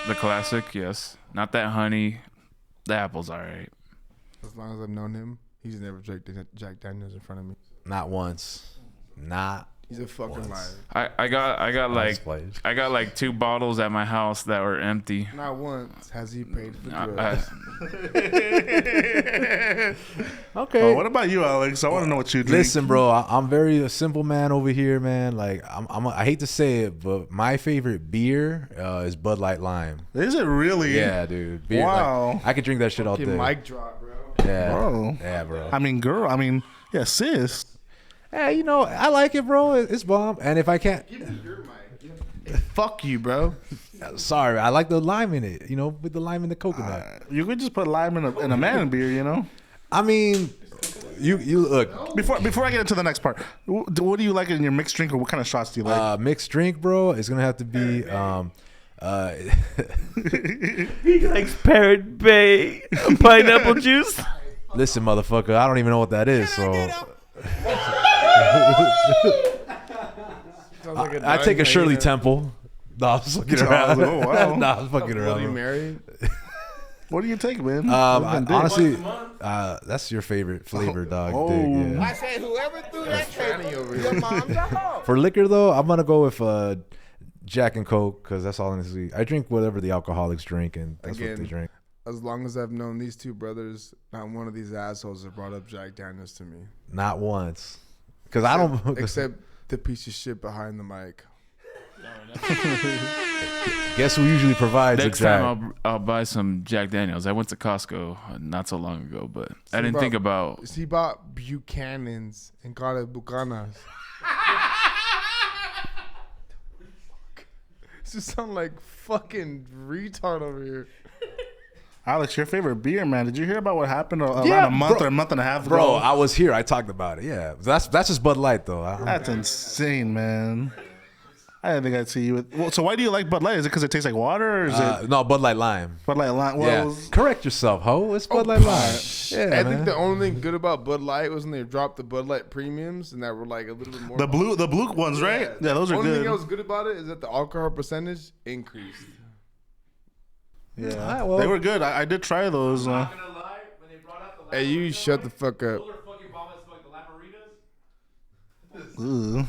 the classic. Yes, not that honey. The apple's all right. As long as I've known him, he's never drank Jack Daniels in front of me. Not once. Not. He's a fucking liar. I got like players. I got like 2 bottles at my house that were empty. Not once has he paid for I- drugs. Okay. What about you, Alex? I want to know what you drink. Listen, bro, I'm very a simple man over here, man. Like I hate to say it, but my favorite beer is Bud Light Lime. Is it really? Yeah, dude. Beer, Wow. like, I could drink that shit all day. Mic drop, bro. Yeah, Bro. Yeah, bro. Yeah, sis. Hey, you know, I like it, bro. It's bomb. And if I can't, Give me your mic. Fuck you, bro. sorry, I like the lime in it. You know, with the lime and the coconut. You could just put lime in a man beer, you know? I mean, you look. Before I get into the next part, what do you like in your mixed drink, or what kind of shots do you like? Mixed drink, bro, is gonna have to be He likes Parrot Bay pineapple juice. listen, motherfucker, I don't even know what that is, so I take a Shirley Temple. No, I was fucking around. Oh, wow. No, I was fucking Bloody around. Mary. What do you take, man? Honestly, that's your favorite flavor, dog. Oh. Dick, yeah. I said whoever threw that Franny cake, over your here. mom's a hoe. For liquor though, I'm gonna go with Jack and Coke because that's all honestly. I drink whatever the alcoholics drink, and that's what they Again. drink. As long as I've known these two brothers, not one of these assholes have brought up Jack Daniels to me. Not once, because I don't. Except the piece of shit behind the mic. Guess who usually provides Next a Jack? time I'll buy some Jack Daniels. I went to Costco not so long ago, but I didn't think about. He bought Buchanan's and called it Bucanas. This just sound like fucking retard over here. Alex, your favorite beer, man. Did you hear about what happened around Yeah, a month bro. or a month and a half ago? Bro, I was here. I talked about it. Yeah, that's just Bud Light though. That's insane, man. I didn't think I'd see you with. Well, so why do you like Bud Light? Is it because it tastes like water, or is it No, Bud Light Lime. Bud Light lime? Yeah, Well, correct yourself, ho. It's Bud Light Lime. Yeah, I think man. the only thing good about Bud Light was when they dropped the Bud Light premiums and that were like a little bit more. the blue ones, right? Yeah, those are only thing good. that was good about it is that the alcohol percentage increased. Yeah, Alright, well. they were good. I did try those. Hey, you shut the fuck up. Ugh.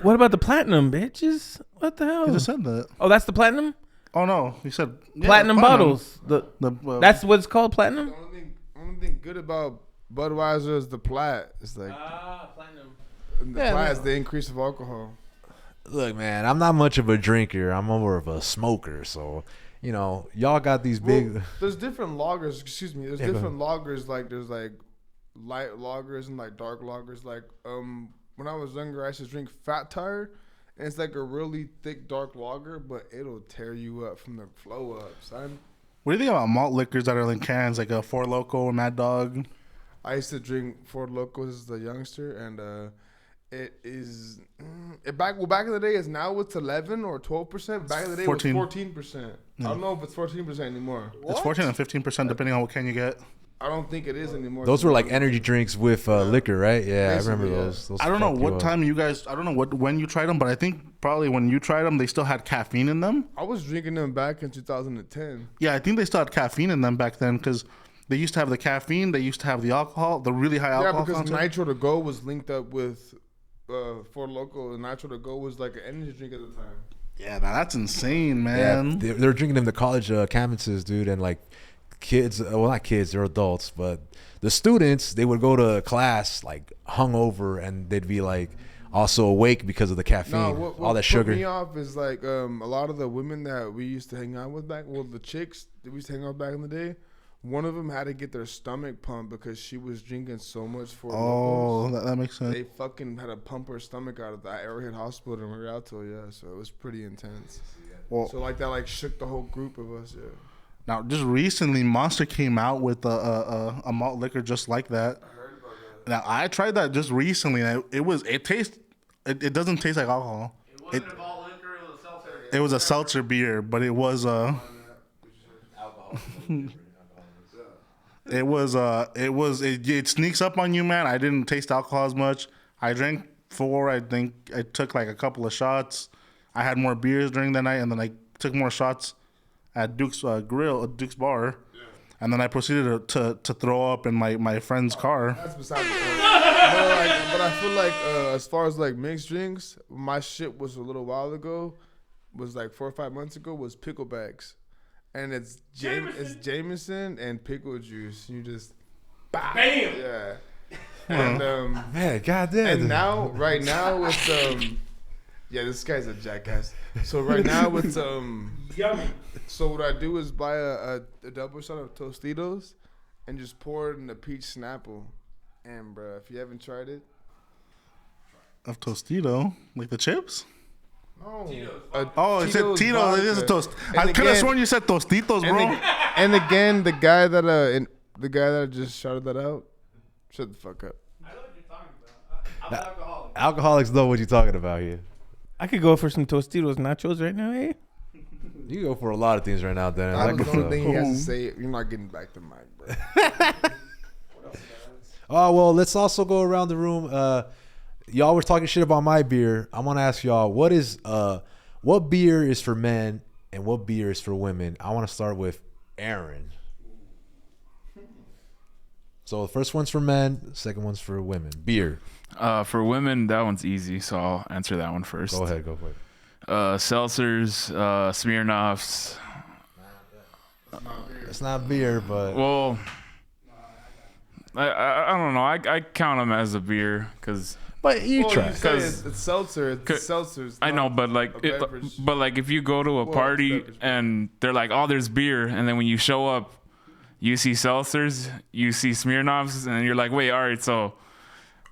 What about the platinum, bitches? What the He hell? just said that. Oh, that's the platinum? Oh no, he said Platinum bottles. That's what it's called, platinum? The only thing good about Budweiser is the plat. It's like Platinum. the plat is the increase of alcohol. Look, man, I'm not much of a drinker. I'm more of a smoker. So, you know, y'all got these big. Well, there's different lagers. Excuse me. There's Yeah, go different lagers. Like there's like light lagers and like dark lagers. Like when I was younger, I used to drink Fat Tire, and it's like a really thick dark lager, but it'll tear you up from the flow up, son. What do you think about malt liquors that are in cans, like a Four Loko or Mad Dog? I used to drink Ford Locos as a youngster, and it is back in the day. It's now it's 11 or 12%. Back in the day, 14. it was 14%. I don't know if it's 14% anymore. It's 14 and 15% depending on what can you get. I don't think it is anymore. Those were like energy drinks with liquor, right? Yeah, I remember Basically, yeah. those I don't know fuck you what up. time you guys. I don't know when you tried them, but I think probably when you tried them, they still had caffeine in them. I was drinking them back in 2010. Yeah, I think they still had caffeine in them back then because they used to have the caffeine. They used to have the alcohol, the really high alcohol Yeah, because content. Nitro to Go was linked up with Four Loko, and Nitro to Go was like an energy drink at the time. Yeah, now that's insane, Yeah, man. they're drinking them to college campuses, dude, and like kids. Well, not kids; they're adults, but the students they would go to class like hungover, and they'd be like also awake because of the caffeine, No, what all that put sugar. me off is like a lot of the women that we used to hang out with the chicks that we used to hang out back in the day. One of them had to get their stomach pumped because she was drinking so much for. Oh, that makes sense. They fucking had to pump her stomach out of the Arrowhead Hospital in Rialto, yeah. So it was pretty intense. Well, So like that, like shook the whole group of us, yeah. now just recently, Monster came out with a malt liquor just like that. I heard about that. Now I tried that just recently, and it doesn't taste like alcohol. It wasn't a malt liquor, it was a seltzer. It was a seltzer beer, but it was it sneaks up on you, man. I didn't taste alcohol as much. I drank 4. I think I took like a couple of shots. I had more beers during the night, and then I took more shots at Duke's Duke's bar, and then I proceeded to throw up in my friend's car. That's beside the point. But I feel like as far as like mixed drinks, my shit was a little while ago, was like 4 or 5 months ago, was pickle bags. And it's Jameson and pickle juice. You just bam. Yeah. And Man, goddamn. and now right now it's yeah, this guy's a jackass. So right now it's Yummy. so what I do is buy a double shot of Tostitos and just pour it in a peach Snapple. And bro, if you haven't tried it, Of Tostito, like the chips. no. Oh, it said Tito's Tito. vodka. It is a toast. And I could have again- sworn you said Tostitos, bro. And again, the guy that just shouted that out, shut the fuck up. I know what you're talking about. I'm an alcoholic. Alcoholics know what you're talking about here. I could go for some Tostitos nachos right now, eh? You go for a lot of things right now, Dennis. That I was can the only tell. thing he has to say. You're not getting back the mic, bro. Oh well, let's also go around the room. Y'all were talking shit about my beer. I want to ask y'all what beer is for men and what beer is for women. I want to start with Aaron. So the first one's for men, the second one's for women. Beer. For women, that one's easy, so I'll answer that one first. Go ahead, go for it. Seltzers, Smirnoffs. It's not beer, but Well, I don't know. I count them as a beer because you Well, try. you say 'Cause- it's seltzer. It's Cause- seltzer. It's I know, not but like, a beverage. but like, if you go to a Well, party beverage. and they're like, "Oh, there's beer," and then when you show up, you see seltzers, you see Smirnoffs, and you're like, "Wait, all right, so."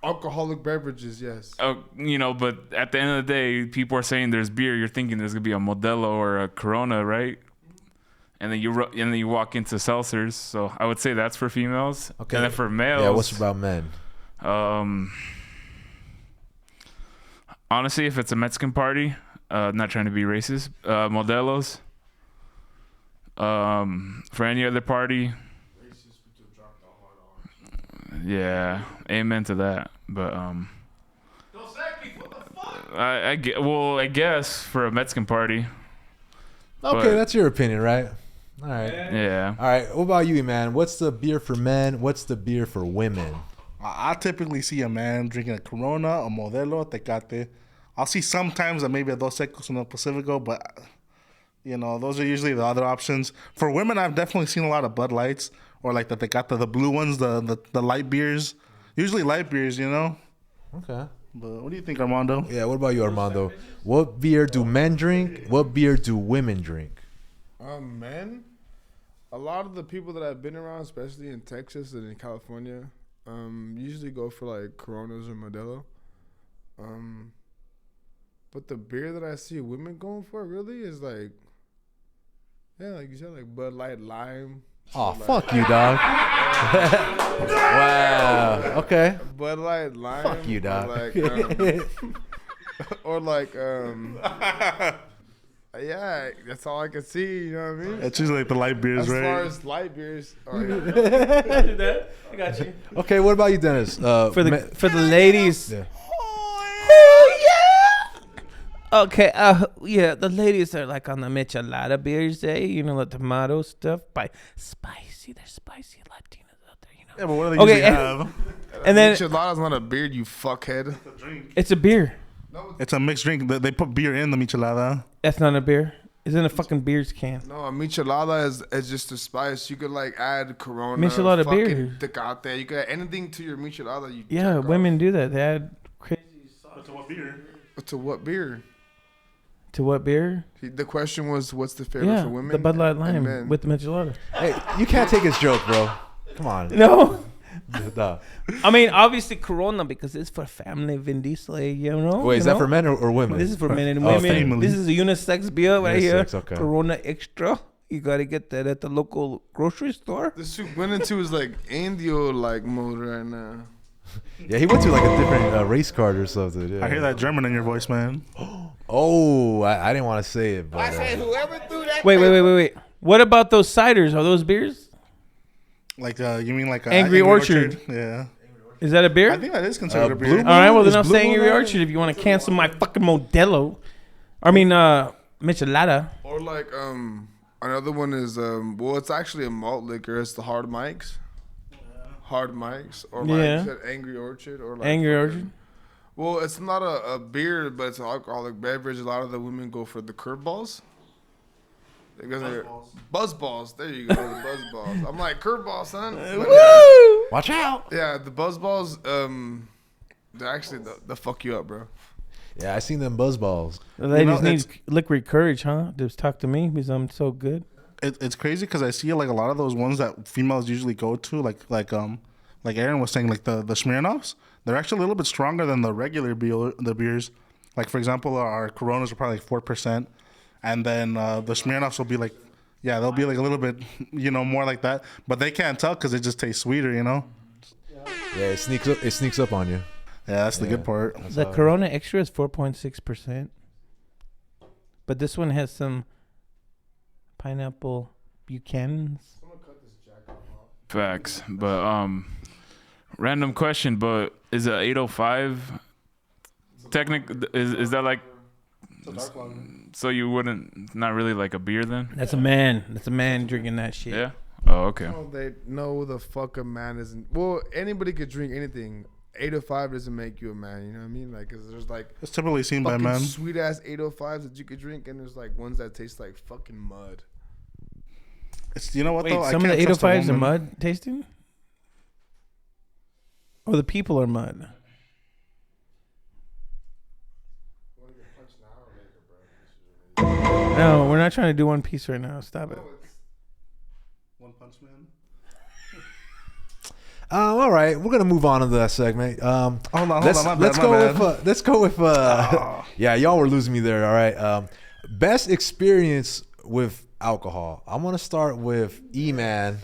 Alcoholic beverages, yes. But at the end of the day, people are saying there's beer. You're thinking there's gonna be a Modelo or a Corona, right? And then you walk into seltzers. So I would say that's for females. Okay. And then for males, Yeah, what's about men? Honestly, if it's a Mexican party, not trying to be racist, Modelos. For any other party, yeah, amen to that. But Don't sack me. What the fuck? I guess for a Mexican party, Okay, But- that's your opinion, right? All right. yeah. All right. What about you, man? What's the beer for men? What's the beer for women? I typically see a man drinking a Corona, a Modelo, Tecate. I'll see sometimes maybe a Dos Secos and a Pacifico, but those are usually the other options. For women, I've definitely seen a lot of Bud Lights or like the Tecate, the blue ones, the light beers. Usually light beers, Okay. But what do you think, Armando? Yeah. What about you, Armando? What beer do men drink? What beer do women drink? Men, a lot of the people that I've been around, especially in Texas and in California, usually go for like Coronas or Modelo. But the beer that I see women going for really is like, like you said, like Bud Light Lime. Oh, fuck you, dog. Wow. Okay. Bud Light Lime. Fuck you, dog. Or like, yeah, that's all I can see. You know what I mean? It's usually like the light beers, As right? far as light beers, oh yeah. I did that. I got you. Okay. What about you, Dennis? For the ladies. Yeah. Okay, yeah, the ladies are like on the michelada beers, you know, the tomato stuff. Spicy, they're spicy Latinas out there, you know. Yeah, but what do they Okay, usually have? And then Michelada's not a beard, you fuckhead. it's a beer. It's a mixed drink. They put beer in the michelada. That's not a beer. It's in a fucking beer's can. No, a michelada is just a spice. You could like add Corona, Michelada fucking beer. Tecate. You could add anything to your michelada. You Yeah, jack women do that. They add crazy sauce. To what beer? off. To what beer? To what beer? The question was, what's the favorite Yeah, for women? the Bud Light and Lime men? with the michelada. Hey, you can't take his joke, bro. Come on. No. No. I mean, obviously Corona because it's for family Vin Diesel, you know. Wait, is you that know? for men or women? This is for men and Oh, women. family. This is a unisex beer right here. Unisex, okay. Corona Extra. You gotta get that at the local grocery store. The soup went into his like Indio like mode right now. Yeah, he went to like a different race card or something. Yeah. I hear that German in your voice, man. Oh, I didn't want to say it, but I said whoever threw that. Wait. What about those ciders? Are those beers? Like, you mean like Angry Orchard. Yeah. Is that a beer? I think that is considered a beer. Blue All right, well, then Is I'll Blue say Angry Moon on Orchard if you want to cancel my fucking Modelo. I mean, Michelada. Or like another one is well, it's actually a malt liquor. It's the Hard Mics. Hard Mics or like Yeah. you said Angry Orchard or like Angry fucking- Orchard. Well, it's not a beer, but it's an alcoholic beverage. A lot of the women go for the curveballs. Because they're buzz balls. There you go, the buzz balls. I'm like curveball, son. Woo! watch out. Yeah, the buzz balls. They actually they fuck you up, bro. Yeah, I seen them buzz balls. The ladies know, need it's- liquid courage, huh? Just talk to me because I'm so good. It's crazy because I see like a lot of those ones that females usually go to, like Aaron was saying, like the Smirnoffs. They're actually a little bit stronger than the regular beers. Like for example, our Coronas are probably like 4%, and then the Smirnoffs will be like, yeah, they'll be like a little bit, more like that. But they can't tell because it just tastes sweeter, Yeah, it sneaks up on you. Yeah, that's the good part. That's The how- Corona Extra is 4.6%, but this one has some pineapple Buchanan's. Facts. But random question, but is a 805 is that like so you wouldn't not really like a beer then? That's a man. That's a man drinking that shit. Yeah. Oh, okay. No, they know the fuck a man isn't. Well, anybody could drink anything. 805 doesn't make you a man. You know what I mean? Like, 'cause there's like It's typically seen by fucking men. sweet ass 805s that you could drink, and there's like ones that taste like fucking mud. It's what Wait, though? some of the I can't trust a 805s are woman. mud tasting? Or the people are mud? No, we're not trying to do One Piece right now. Stop it. One Punch Man. All right, we're gonna move on to that segment. Hold on, Let's my bad, let's my go bad. with let's go with yeah, y'all were losing me there. All right, best experience with alcohol. I'm gonna start with E-Man.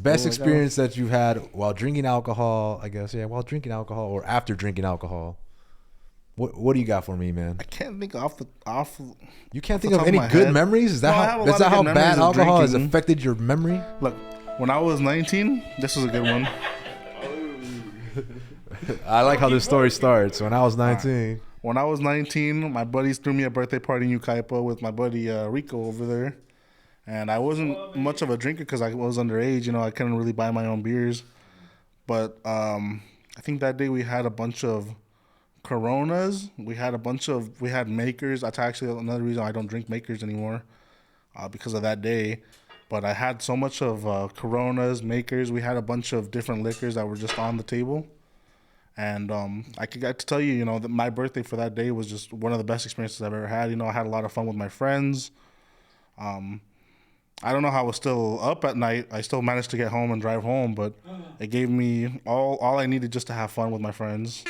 Best experience that you've had while drinking alcohol, I guess. Yeah, while drinking alcohol or after drinking alcohol. What do you got for me, man? I can't think off. You can't the think of top of any my good head. memories? Is that No, I have a how is lot that of how good bad memories of alcohol has drinking. affected your memory? Look, when I was 19, this was a good one. I like how this story starts. When I was 19. When I was 19, my buddies threw me a birthday party in Ukaipa with my buddy Rico over there. And I wasn't much of a drinker because I was underage. I couldn't really buy my own beers. But I think that day we had a bunch of Coronas. We had Makers. That's actually another reason I don't drink Makers anymore because of that day. But I had so much of Coronas, Makers. We had a bunch of different liquors that were just on the table. And I got to tell you, that my birthday for that day was just one of the best experiences I've ever had. I had a lot of fun with my friends. I don't know how I was still up at night. I still managed to get home and drive home, but it gave me all I needed just to have fun with my friends.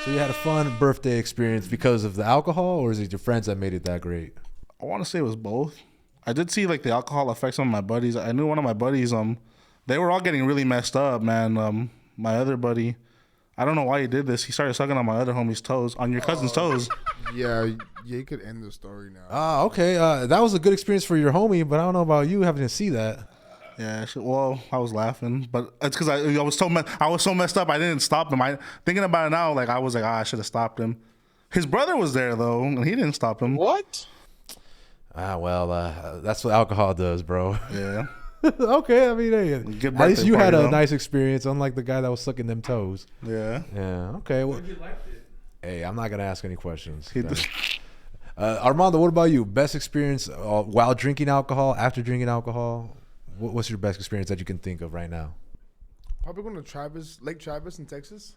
So you had a fun birthday experience because of the alcohol, or is it your friends that made it that great? I want to say it was both. I did see like the alcohol affect some of my buddies. I knew one of my buddies. They were all getting really messed up, man. My other buddy, I don't know why he did this. He started sucking on my other homie's toes, on your cousin's toes. Yeah, you could end the story now. Ah, okay. That was a good experience for your homie, but I don't know about you having to see that. Yeah, well, I was laughing, but it's because I was so messed up. I didn't stop him. Thinking about it now, like I was like, I should have stopped him. His brother was there though, and he didn't stop him. What? That's what alcohol does, bro. Yeah. Okay, I mean, hey, Good at least birthday you had party, a though. nice experience, unlike the guy that was sucking them toes. Yeah. Yeah. Okay. Well, You liked it. hey, I'm not gonna ask any questions. He did. Armando, what about you? Best experience while drinking alcohol, after drinking alcohol? What's your best experience that you can think of right now? Probably going to Lake Travis in Texas.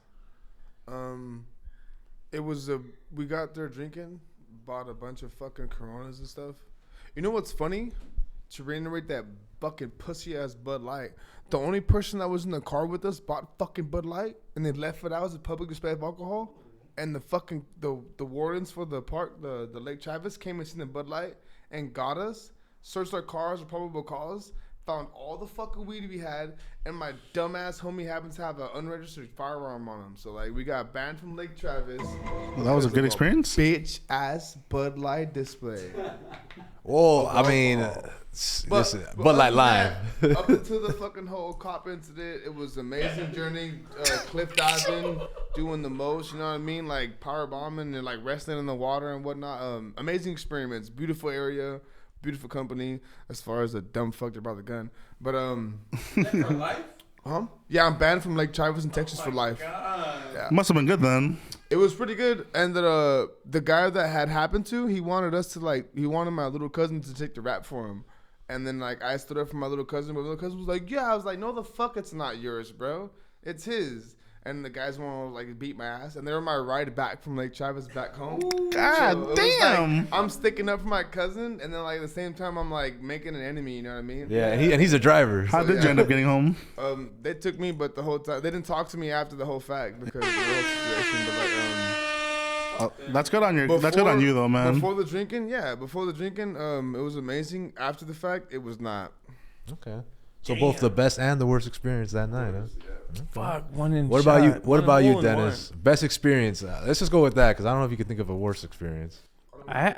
It was we got there drinking, bought a bunch of fucking Coronas and stuff. You know what's funny? To reiterate that fucking pussy ass Bud Light, the only person that was in the car with us bought fucking Bud Light and they left it out as a public display of alcohol. And the fucking the wardens for the park, the Lake Travis, came and seen the Bud Light and got us, searched our cars or probable cause, found all the fucking weed we had, and my dumbass homie happens to have an unregistered firearm on him. So like we got banned from Lake Travis. Well, that was a good experience. Bitch ass Bud Light display. Well, I mean, listen, Bud Light Lime. Up until the fucking whole cop incident, it was an amazing journey. Cliff diving, doing the most, you know what I mean? Like power bombing and like wrestling in the water and whatnot. Amazing experiments. Beautiful area, beautiful company. As far as the dumb fuck that brought the gun, but For life? yeah, I'm banned from Lake Travis in Texas for life. Must have been good then. It was pretty good, and the guy that had happened to, he wanted us to he wanted my little cousin to take the rap for him, and then like I stood up for my little cousin, but my little cousin was like, yeah, I was like, no, the fuck, it's not yours, bro, it's his. And the guys want to like beat my ass, and they were my ride back from Lake Travis back home. God it was damn. like, I'm sticking up for my cousin, and then like at the same time I'm like making an enemy. You know what I mean? Yeah, and he's a driver. How did you end up getting home? They took me, but the whole time they didn't talk to me after the whole fact because of the whole situation. But like That's good on that's good on you though, man. Before the drinking, it was amazing. After the fact, it was not. Okay. So both the best and the worst experience that night, huh? Fuck, one in What about you? shot, What one about in you, hole in Dennis? Best experience. Let's just go with that because I don't know if you can think of a worse experience. one.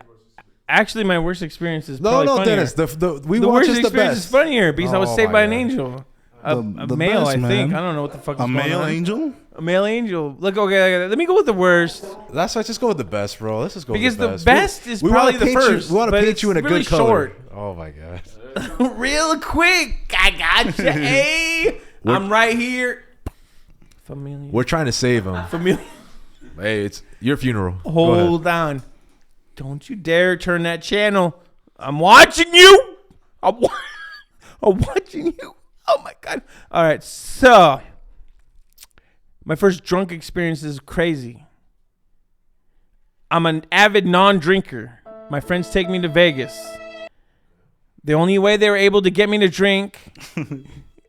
Actually, my worst experience is No, probably no, funnier. Dennis. We The want worst just the experience best. is funnier because I was Oh saved my by an God. angel. A The male, best, I think. man. I don't know what the fuck is A going male on. angel? A male angel. Look, okay, let me go with the worst. That's right. Just go with the best, bro. Let's just go Because with the the best is probably the first. We want to but paint it's you in a really good color. short. Oh my god. Real quick. I gotcha. Hey, I'm right here. Familiar. We're trying to save him. Familiar. Hey, it's your funeral. Go ahead. Hold on. Don't you dare turn that channel. I'm watching you. I'm watching you. Oh my God. All right. So, my first drunk experience is crazy. I'm an avid non-drinker. My friends take me to Vegas. The only way they were able to get me to drink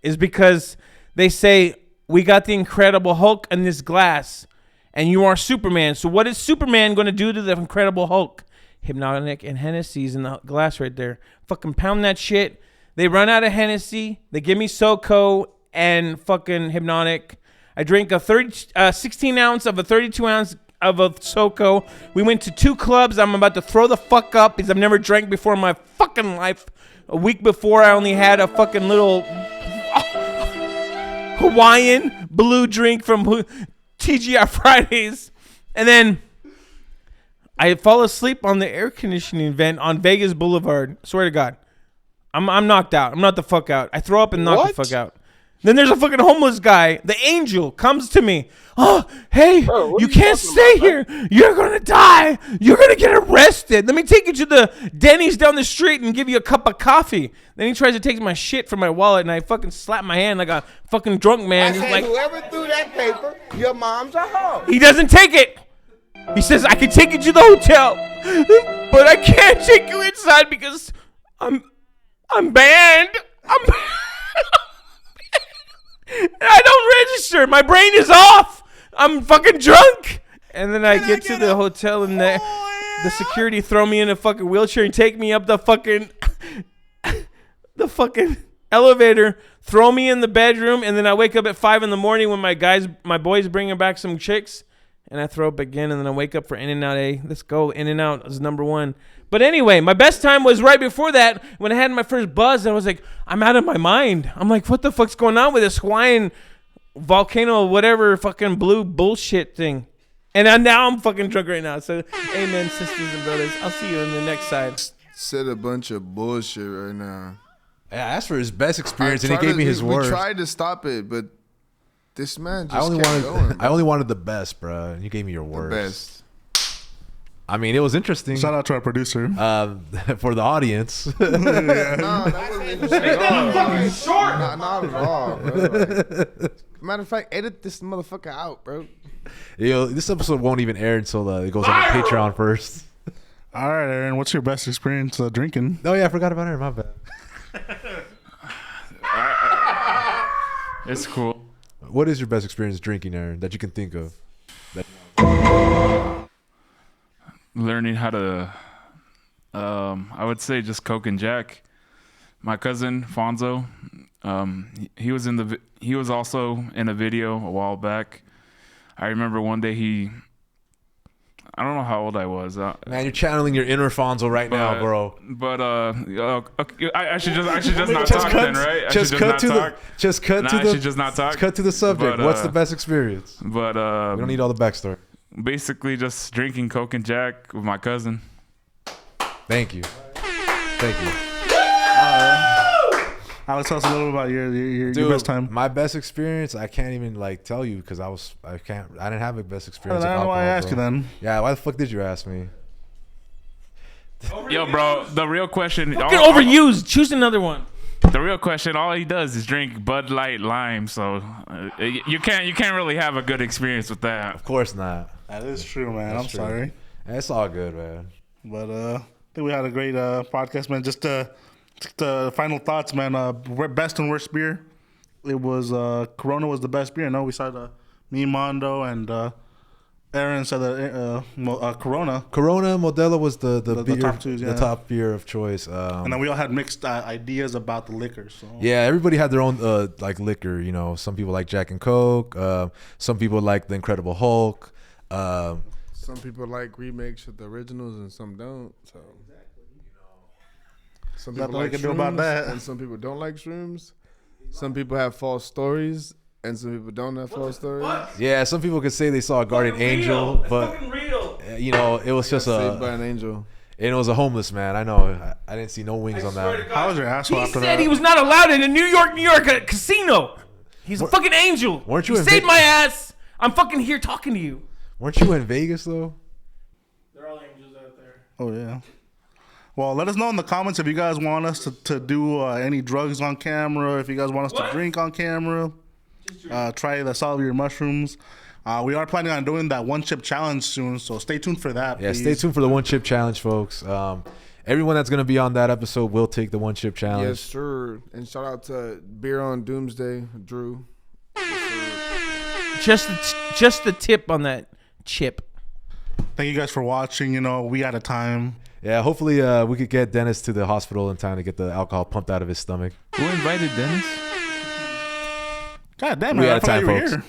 is because they say, we got the Incredible Hulk in this glass, and you are Superman. So what is Superman going to do to the Incredible Hulk? Hypnotic and Hennessy's in the glass right there. Fucking pound that shit. They run out of Hennessy. They give me SoCo and fucking Hypnotic. I drink a 16 ounce of a 32 ounce of a SoCo. We went to 2 clubs. I'm about to throw the fuck up because I've never drank before in my fucking life. A week before, I only had a fucking little Hawaiian blue drink from TGI Fridays. And then I fall asleep on the air conditioning vent on Vegas Boulevard. Swear to God. I'm knocked out. I'm not the fuck out. I throw up and knock the fuck out. Then there's a fucking homeless guy. The angel comes to me. Oh, hey, Bro, you can't stay here. You're going to die. You're going to get arrested. Let me take you to the Denis down the street and give you a cup of coffee. Then he tries to take my shit from my wallet, and I fucking slap my hand like a fucking drunk man. I He's said, like, whoever threw that paper, your mom's a hoe. he doesn't take it. He says, I can take you to the hotel, but I can't take you inside because I'm banned. I don't register. My brain is off. I'm fucking drunk. And then I get to the hotel and the security throw me in a fucking wheelchair and take me up the fucking elevator, throw me in the bedroom, and then I wake up at 5 a.m. when my boys bringing back some chicks, and I throw up again, and then I wake up for In-N-Out. Let's go. In-N-Out is number 1. But anyway, my best time was right before that when I had my first buzz. I was like, I'm out of my mind. I'm like, what the fuck's going on with this Hawaiian volcano, whatever fucking blue bullshit thing? And now I'm fucking drunk right now. So, amen, sisters and brothers. I'll see you on the next side. Said a bunch of bullshit right now. Yeah, I asked for his best experience, and he tried gave me his we worst. tried to stop it, but this man just I only kept wanted, going. I only wanted the best, bro. And you gave me your the worst. best. I mean, it was interesting. Shout out to our producer. For the audience. No, that wasn't interesting at all. Not at all, bro. Like, matter of fact, edit this motherfucker out, bro. Yo, this episode won't even air until it goes on the Patreon first. All right, Aaron, what's your best experience drinking? Oh yeah, I forgot about her. My bad. It's cool. What is your best experience drinking, Aaron, that you can think of? Learning how to, I would say just Coke and Jack. My cousin Fonzo, he was also in a video a while back. I remember one day I don't know how old I was. Man, you're channeling your inner Fonzo right now, bro. But okay, I should just not talk then, right? Just cut to the subject. But, What's the best experience? But we don't need all the backstory. Basically, just drinking Coke and Jack with my cousin. Thank you. Alex, tell us a little about your best time. My best experience, I can't even tell you because I didn't have a best experience. I don't know why I asked you then. Yeah, why the fuck did you ask me? Yo, bro, the real question. Fucking overused. Choose another one. The real question, all he does is drink Bud Light Lime, so you can't really have a good experience with that. Of course not. That is true, man. I'm sorry. It's all good, man. But I think we had a great podcast, man. Just the final thoughts, man. Best and worst beer. It was Corona was the best beer. No, we saw me, Mondo, and Aaron said that Corona. Corona Modelo was the beer, top twos, yeah. the top beer of choice. And then we all had mixed ideas about the liquor. So yeah, everybody had their own liquor. You know, some people like Jack and Coke. Some people like the Incredible Hulk. Some people like remakes of the originals, and some don't. So some people like shrooms, about that. and some people don't like shrooms. Some people have false stories, and some people don't have false stories. Yeah, some people could say they saw a guardian angel, but you know, it was just Saved by an angel. And it was a homeless man. I know. I didn't see no wings on that. How was your asshole He after said that? he was not allowed in a New York at a casino. He's a fucking angel. Weren't you He in saved Ve- my ass. I'm fucking here talking to you. Weren't you in Vegas though? They're all angels out there. Oh yeah. Well, let us know in the comments if you guys want us to do any drugs on camera. If you guys want us to drink on camera, try the solve your mushrooms. We are planning on doing that one chip challenge soon, so stay tuned for that. Yeah, please. stay tuned for the one chip challenge, folks. Everyone that's gonna be on that episode will take the one chip challenge. Yes, sir. And shout out to Beer on Doomsday, Drew. Just the tip on that chip. Thank you guys for watching. You know, we had a time. Yeah, hopefully we could get Dennis to the hospital in time to get the alcohol pumped out of his stomach. Who invited Dennis? God damn We it! out I of forgot time, you were folks. here.